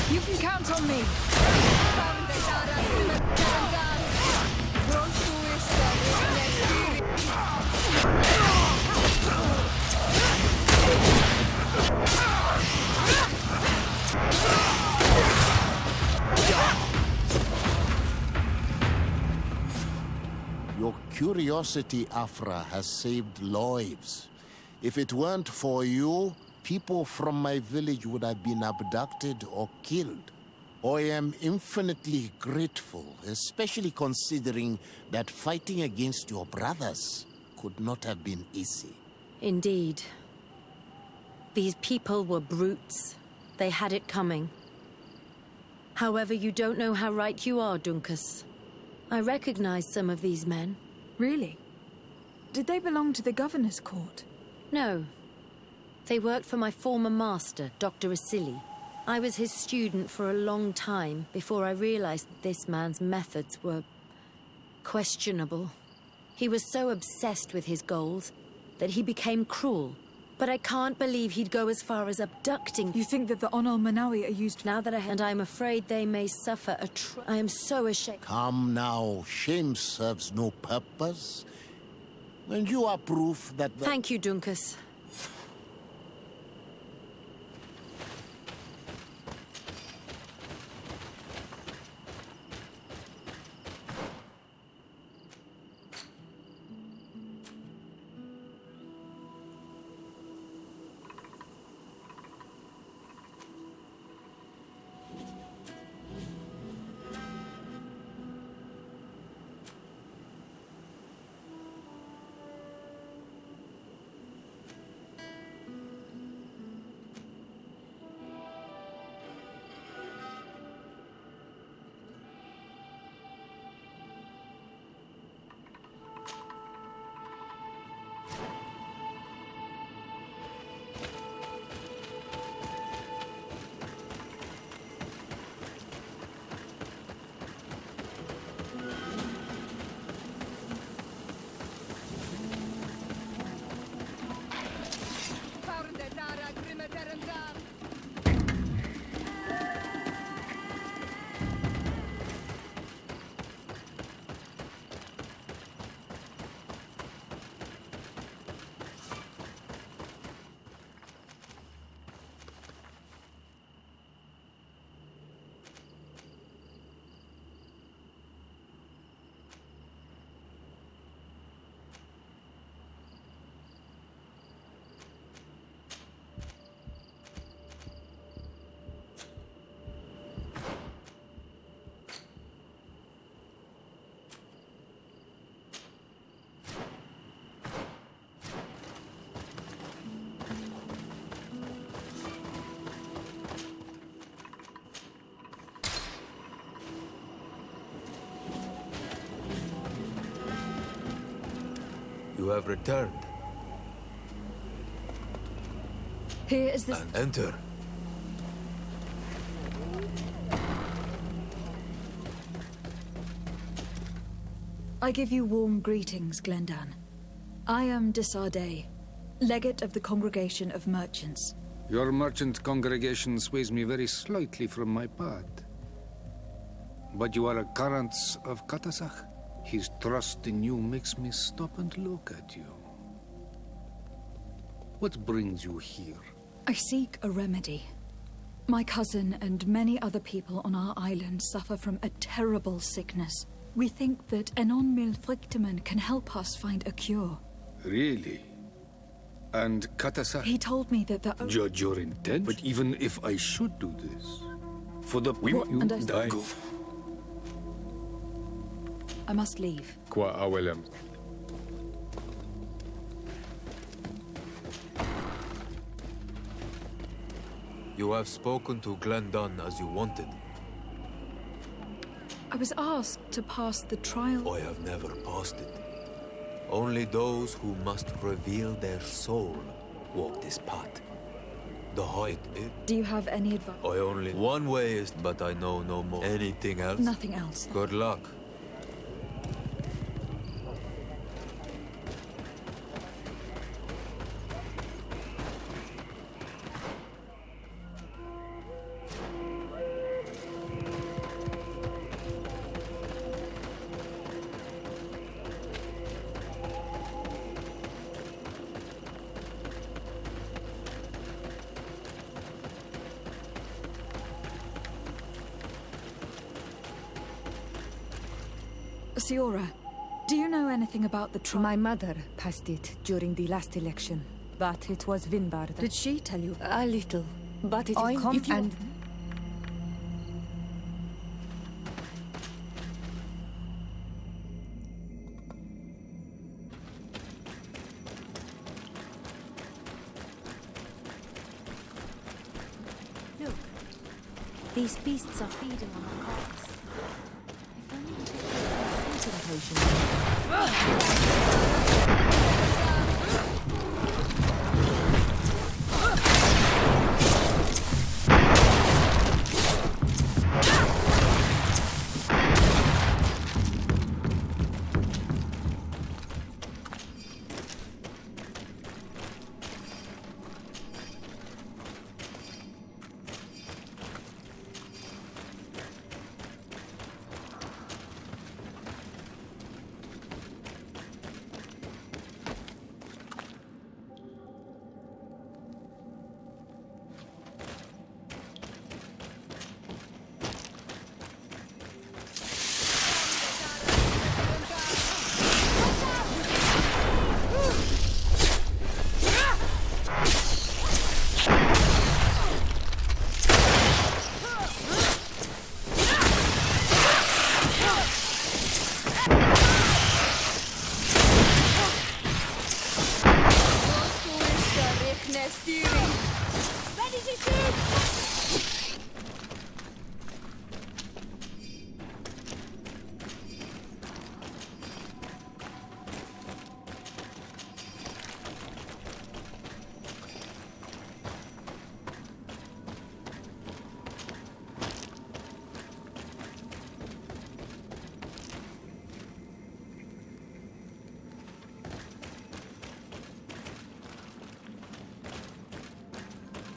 You can count on me. Your curiosity, Afra, has saved lives. If it weren't for you, people from my village would have been abducted or killed. I am infinitely grateful, especially considering that fighting against your brothers could not have been easy. Indeed. These people were brutes. They had it coming. However, you don't know how right you are, Dunkas. I recognize some of these men. Really? Did they belong to the governor's court? No. They worked for my former master, Dr. Asili. I was his student for a long time before I realized that this man's methods were questionable. He was so obsessed with his goals that he became cruel. But I can't believe he'd go as far as abducting. You think that the Onol Manawi are used now that and I'm afraid they may suffer I am so ashamed. Come now, shame serves no purpose. And you are proof that Thank you, Dunkas. You have returned. Here is this... And enter. I give you warm greetings, Glendan. I am de Sardet, legate of the Congregation of Merchants. Your merchant congregation sways me very slightly from my path. But you are a current of Katasach. His trust in you makes me stop and look at you. What brings you here? I seek a remedy. My cousin and many other people on our island suffer from a terrible sickness. We think that Enon Milfrictaman can help us find a cure. Really? And Katasach? He told me that the... Judge your intent? But even if I should do this, for the... We want you to die. I must leave. Qua awelem. You have spoken to Glendan as you wanted. I was asked to pass the trial. I have never passed it. Only those who must reveal their soul walk this path. The height, Do you have any advice? I only... One way is, but I know no more. Anything else? Nothing else. Good luck. Siora, do you know anything about the trial? My mother passed it during the last election, but it was Vinbar. Did she tell you? A little, but it if you... and... Look, these beasts are feeding on the carcass. If only we could get a sleeping potion.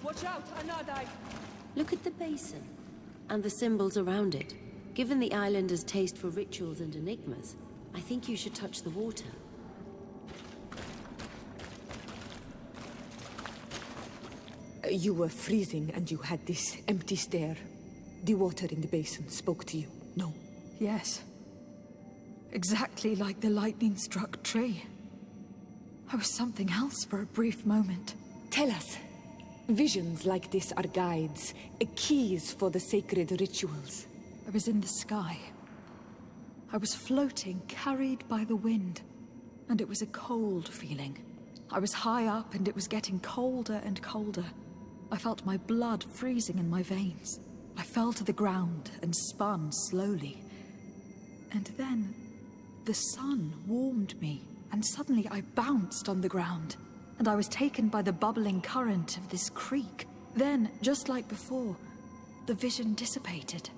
Watch out, Anadai! Look at the basin, and the symbols around it. Given the islanders' taste for rituals and enigmas, I think you should touch the water. You were freezing and you had this empty stare. The water in the basin spoke to you, no? Yes. Exactly like the lightning-struck tree. I was something else for a brief moment. Tell us. Visions like this are guides, keys for the sacred rituals. I was in the sky. I was floating, carried by the wind. And it was a cold feeling. I was high up and it was getting colder and colder. I felt my blood freezing in my veins. I fell to the ground and spun slowly. And then, the sun warmed me. and suddenly I bounced on the ground, and I was taken by the bubbling current of this creek. Then, just like before, the vision dissipated.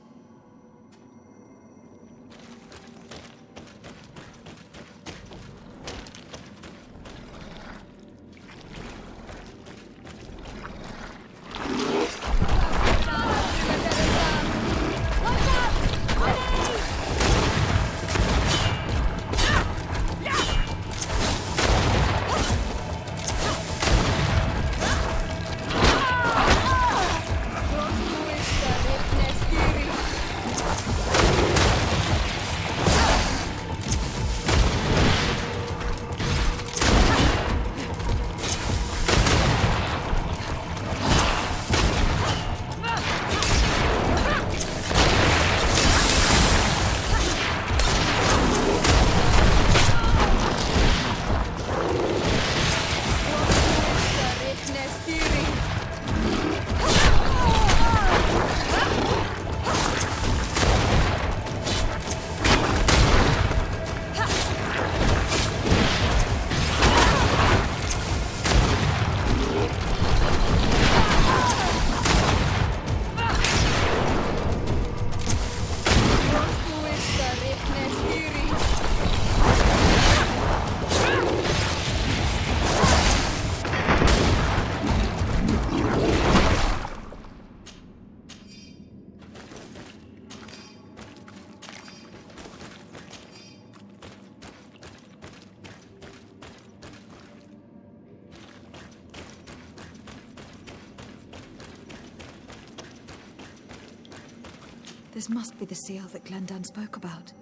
This must be the seal that Glendan spoke about.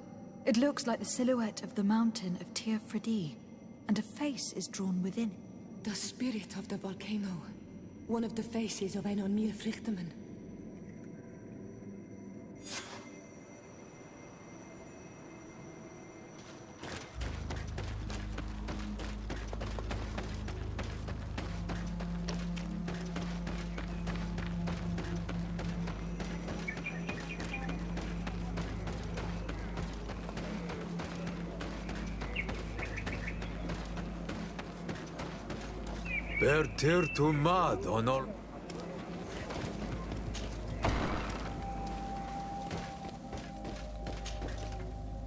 It looks like the silhouette of the mountain of Tir Fredi, and a face is drawn within. The spirit of the volcano. One of the faces of Einon Mir Frichtemann. Per tir to mad on all.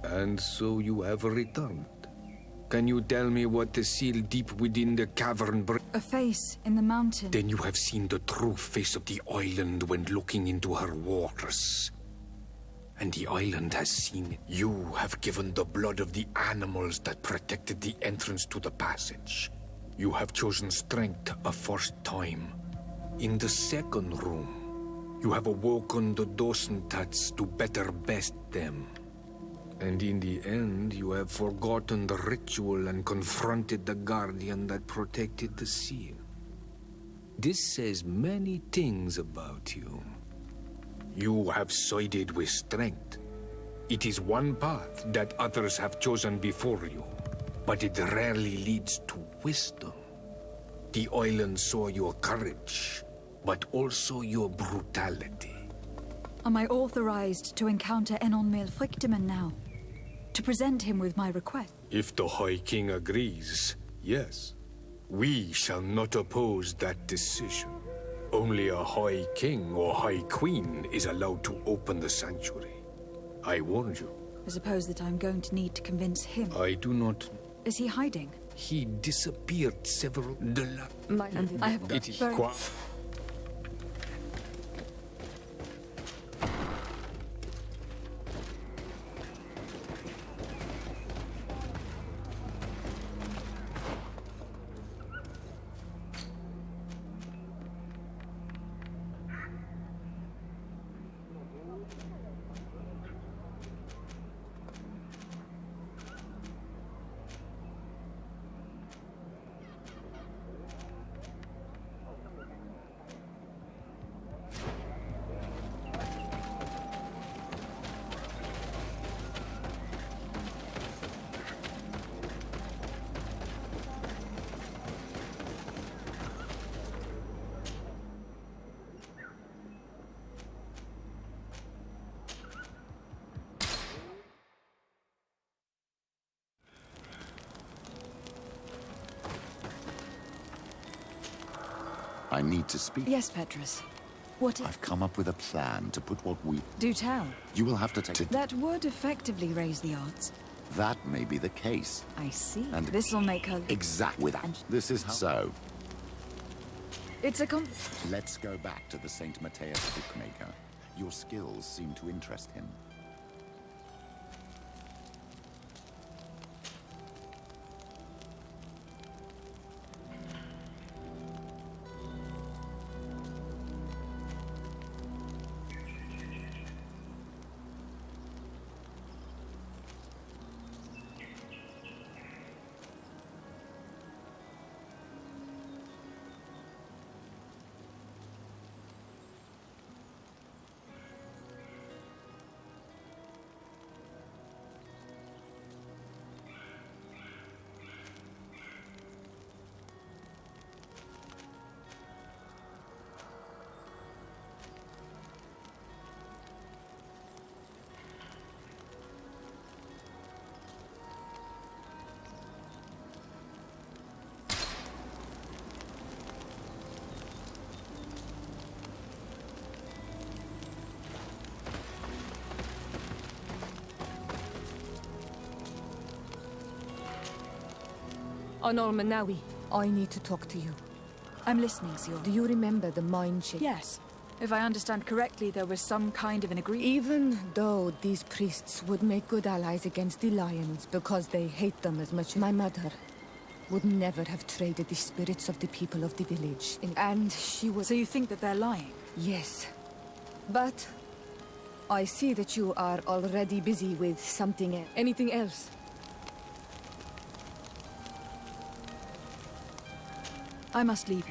And so you have returned. Can you tell me what the seal deep within the cavern A face in the mountain. Then you have seen the true face of the island when looking into her waters. And the island has seen it. You have given the blood of the animals that protected the entrance to the passage. You have chosen strength a first time. In the second room, you have awoken the Dosentats to better best them. And in the end, you have forgotten the ritual and confronted the guardian that protected the seal. This says many things about you. You have sided with strength. It is one path that others have chosen before you, but it rarely leads to wisdom. The island saw your courage, but also your brutality. Am I authorized to encounter Einon Mir Frichtemann now? To present him with my request? If the High King agrees, yes. We shall not oppose that decision. Only a High King or High Queen is allowed to open the sanctuary. I warned you. I suppose that I'm going to need to convince him. I do not... Is he hiding? He disappeared several... I have... It is very... quite... I need to speak. Yes, Petrus. What if... I've come up with a plan to put what we... Do tell. You will have to take... That would effectively raise the odds. That may be the case. I see. And this'll make her... Exactly that. This is how... So, It's a let's go back to the St. Matthias bookmaker. Your skills seem to interest him. On Manawi, I need to talk to you. I'm listening, Sior. Do you remember the mind shape? Yes. If I understand correctly, there was some kind of an agreement. Even though these priests would make good allies against the lions because they hate them as much as my mother would never have traded the spirits of the people of the village. And she was... So you think that they're lying? Yes. But I see that you are already busy with something else. Anything else? I must leave.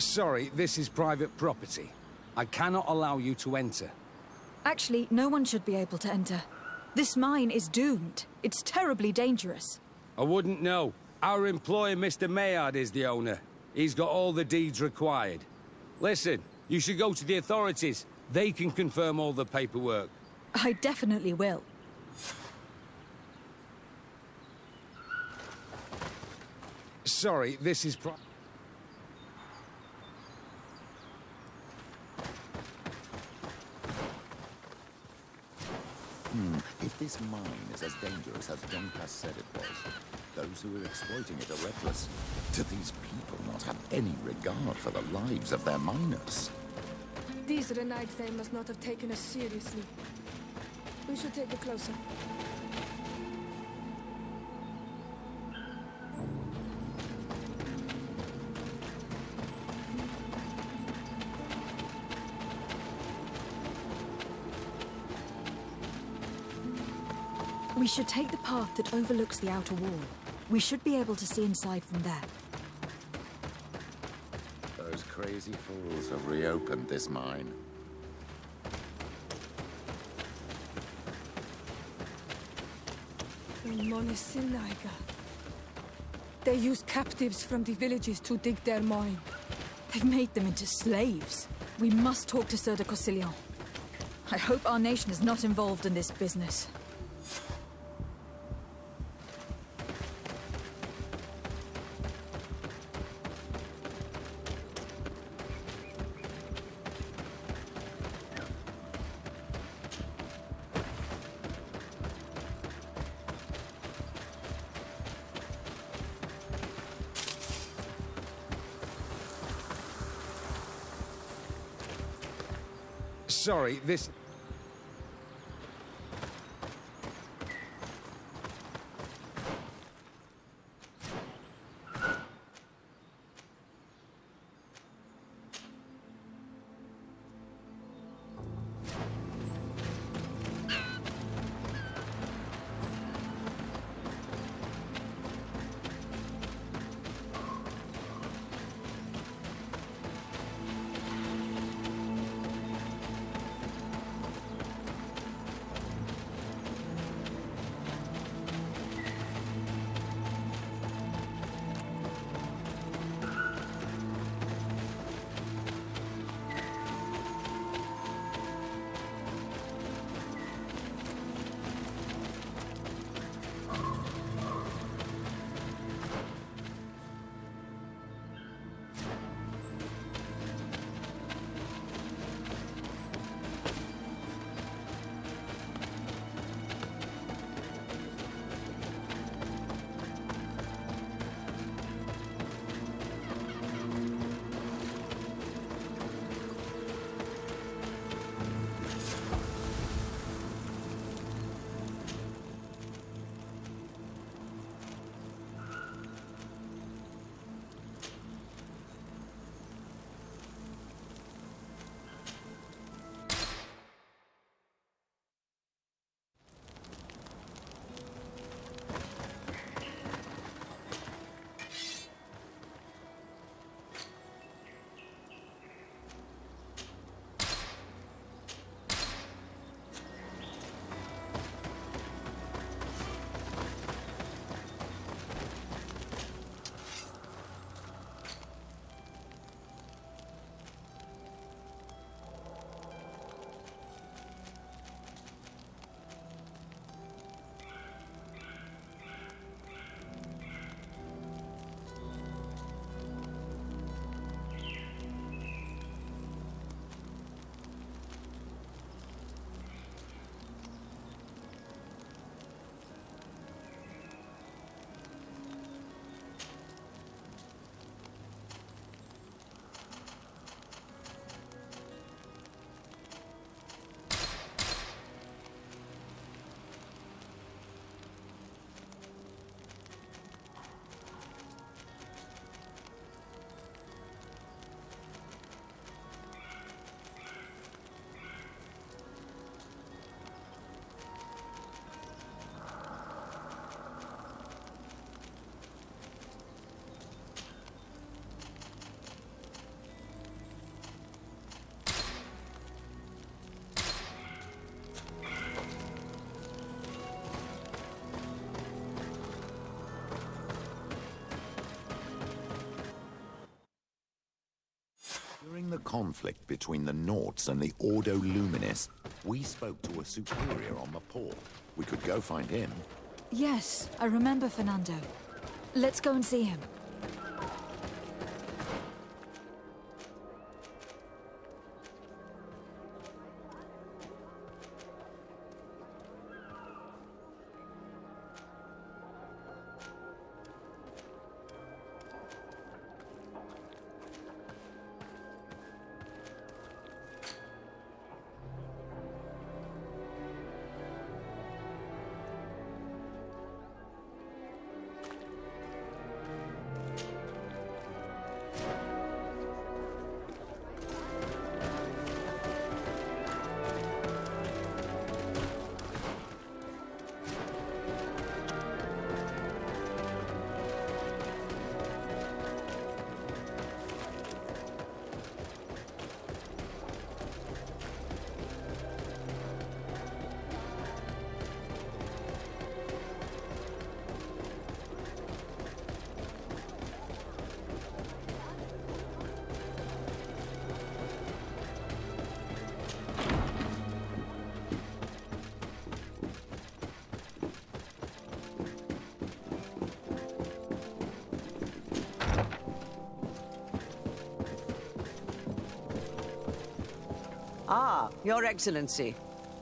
Sorry, this is private property. I cannot allow you to enter. Actually, no one should be able to enter. This mine is doomed. It's terribly dangerous. I wouldn't know. Our employer, Mr. Maillard, is the owner. He's got all the deeds required. Listen, you should go to the authorities. They can confirm all the paperwork. I definitely will. Sorry, this is If this mine is as dangerous as Jonkas said it was, those who are exploiting it are reckless. Do these people not have any regard for the lives of their miners? These Renaighthae must not have taken us seriously. We should take a closer. We should take the path that overlooks the outer wall. We should be able to see inside from there. Those crazy fools have reopened this mine. The Monisiniga. They use captives from the villages to dig their mine. They've made them into slaves. We must talk to Sir de Cossillon. I hope our nation is not involved in this business. Sorry, this... the conflict between the Nauts and the Ordo Luminis, we spoke to a superior on the port. We could go find him. Yes, I remember Fernando. Let's go and see him. Ah, Your Excellency.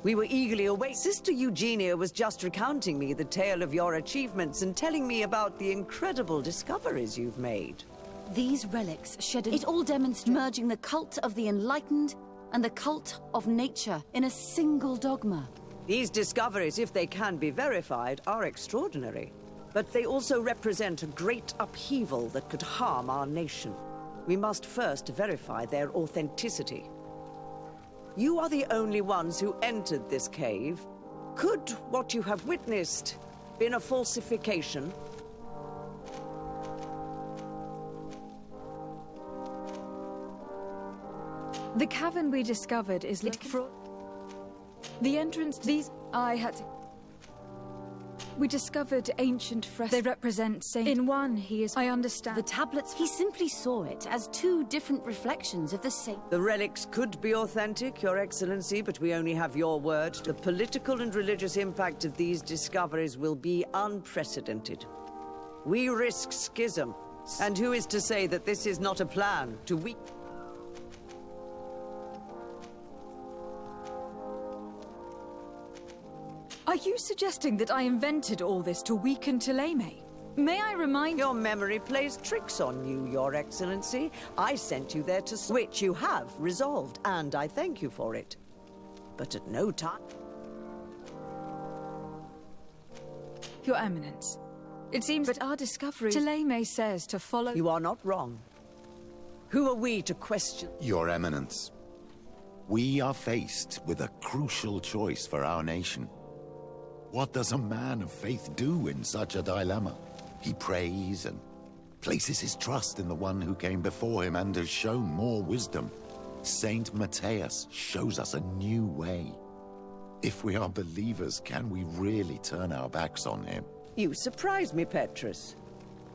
We were eagerly awaiting. Sister Eugenia was just recounting me the tale of your achievements and telling me about the incredible discoveries you've made. These relics shed it all demonstrates merging the cult of the enlightened and the cult of nature in a single dogma. These discoveries, if they can be verified, are extraordinary. But they also represent a great upheaval that could harm our nation. We must first verify their authenticity. You are the only ones who entered this cave. Could what you have witnessed been a falsification? The cavern we discovered is lit for... The entrance to these... We discovered ancient frescoes. They represent Saint... In one, he is... I understand. The tablets, he simply saw it as two different reflections of the same... The relics could be authentic, Your Excellency, but we only have your word. The political and religious impact of these discoveries will be unprecedented. We risk schism. And who is to say that this is not a plan to weaken... Are you suggesting that I invented all this to weaken Thélème? May I remind... Your memory plays tricks on you, Your Excellency. I sent you there to... Which you have resolved, and I thank you for it. But at no time... Your Eminence, it seems that our discovery... Thélème says to follow... You are not wrong. Who are we to question... Your Eminence, we are faced with a crucial choice for our nation. What does a man of faith do in such a dilemma? He prays and places his trust in the one who came before him and has shown more wisdom. Saint Matthias shows us a new way. If we are believers, can we really turn our backs on him? You surprise me, Petrus.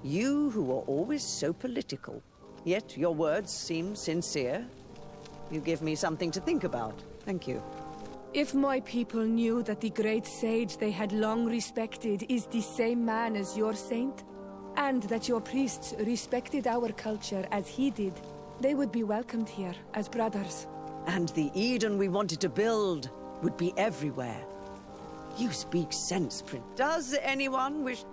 You who are always so political. Yet your words seem sincere. You give me something to think about. Thank you. If my people knew that the great sage they had long respected is the same man as your saint, and that your priests respected our culture as he did, they would be welcomed here as brothers. And the Eden we wanted to build would be everywhere. You speak sense, Prince. Does anyone wish...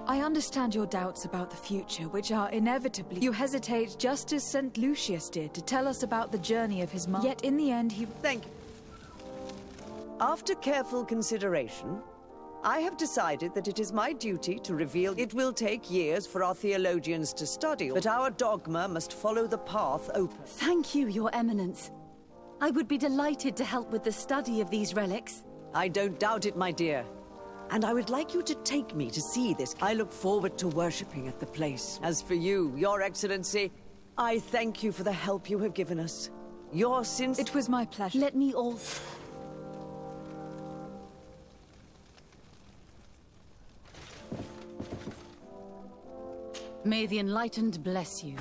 I understand your doubts about the future, which are inevitably... You hesitate just as St. Lucius did to tell us about the journey of his mother. Yet in the end he... Thank you. After careful consideration, I have decided that it is my duty to reveal... It will take years for our theologians to study, but our dogma must follow the path open. Thank you, Your Eminence. I would be delighted to help with the study of these relics. I don't doubt it, my dear. And I would like you to take me to see this. I look forward to worshipping at the place. As for you, Your Excellency, I thank you for the help you have given us. Your sins... It was my pleasure. Let me all... May the Enlightened bless you.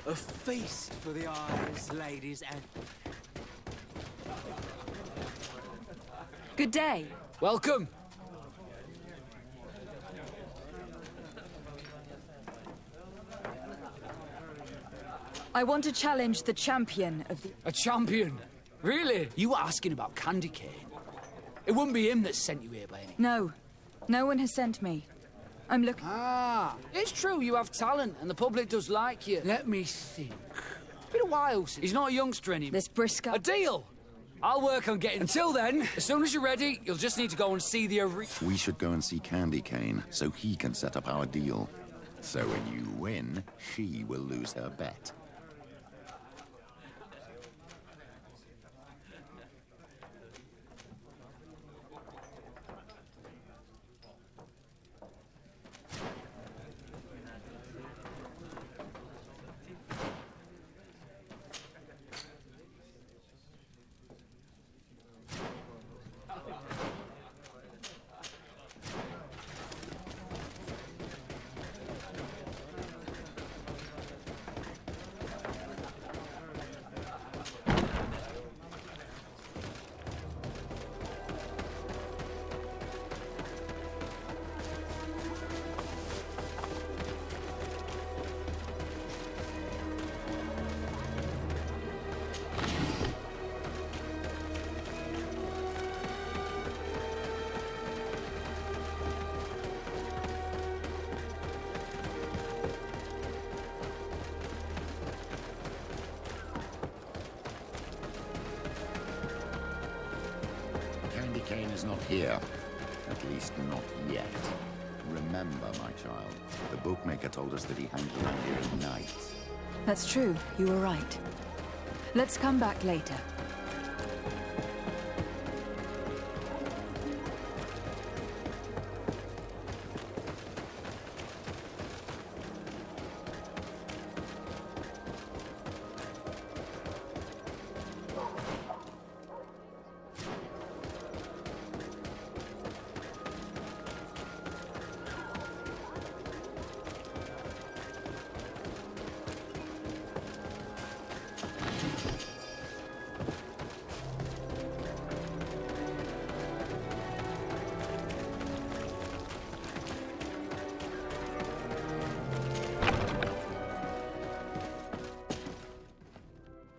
A feast for the eyes, ladies, and... Good day. Welcome. I want to challenge the champion of the... A champion? Really? You were asking about Candy Cane. It wouldn't be him that sent you here by any... No. No one has sent me. I'm looking... Ah, it's true you have talent and the public does like you. Let me think. It's been a while since... He's not a youngster anymore. This Briscoe... A deal! I'll work on getting... Until then, as soon as you're ready, you'll just need to go and see the arena. We should go and see Candy Cane so he can set up our deal. So when you win, she will lose her bet. Candy Cane is not here. At least not yet. Remember, my child, the bookmaker told us that he hangs around here at night. That's true. You were right. Let's come back later.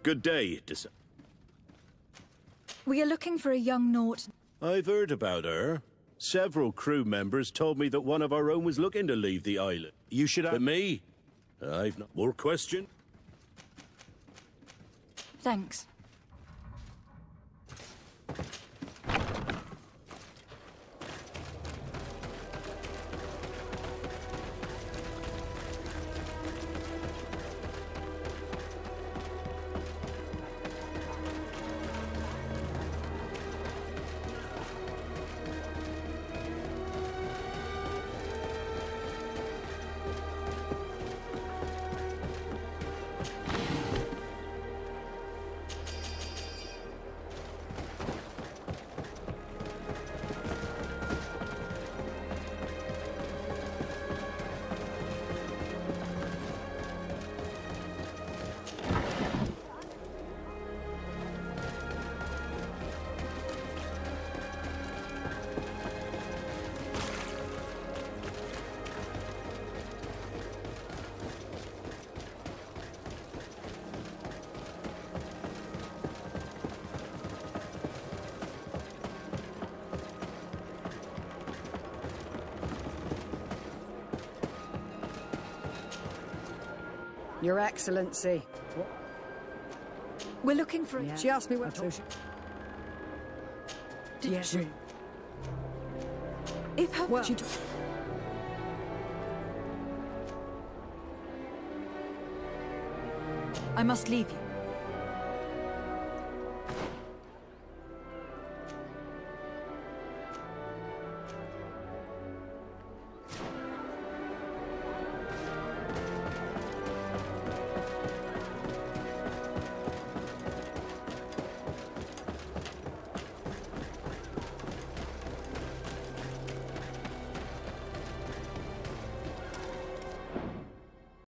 Good day, We are looking for a young Naut. I've heard about her. Several crew members told me that one of our own was looking to leave the island. You should ask me. I've no more question. Thanks. Your Excellency. What? We're looking for Yeah. She asked me what to... Did she? If her... Well... I must leave you.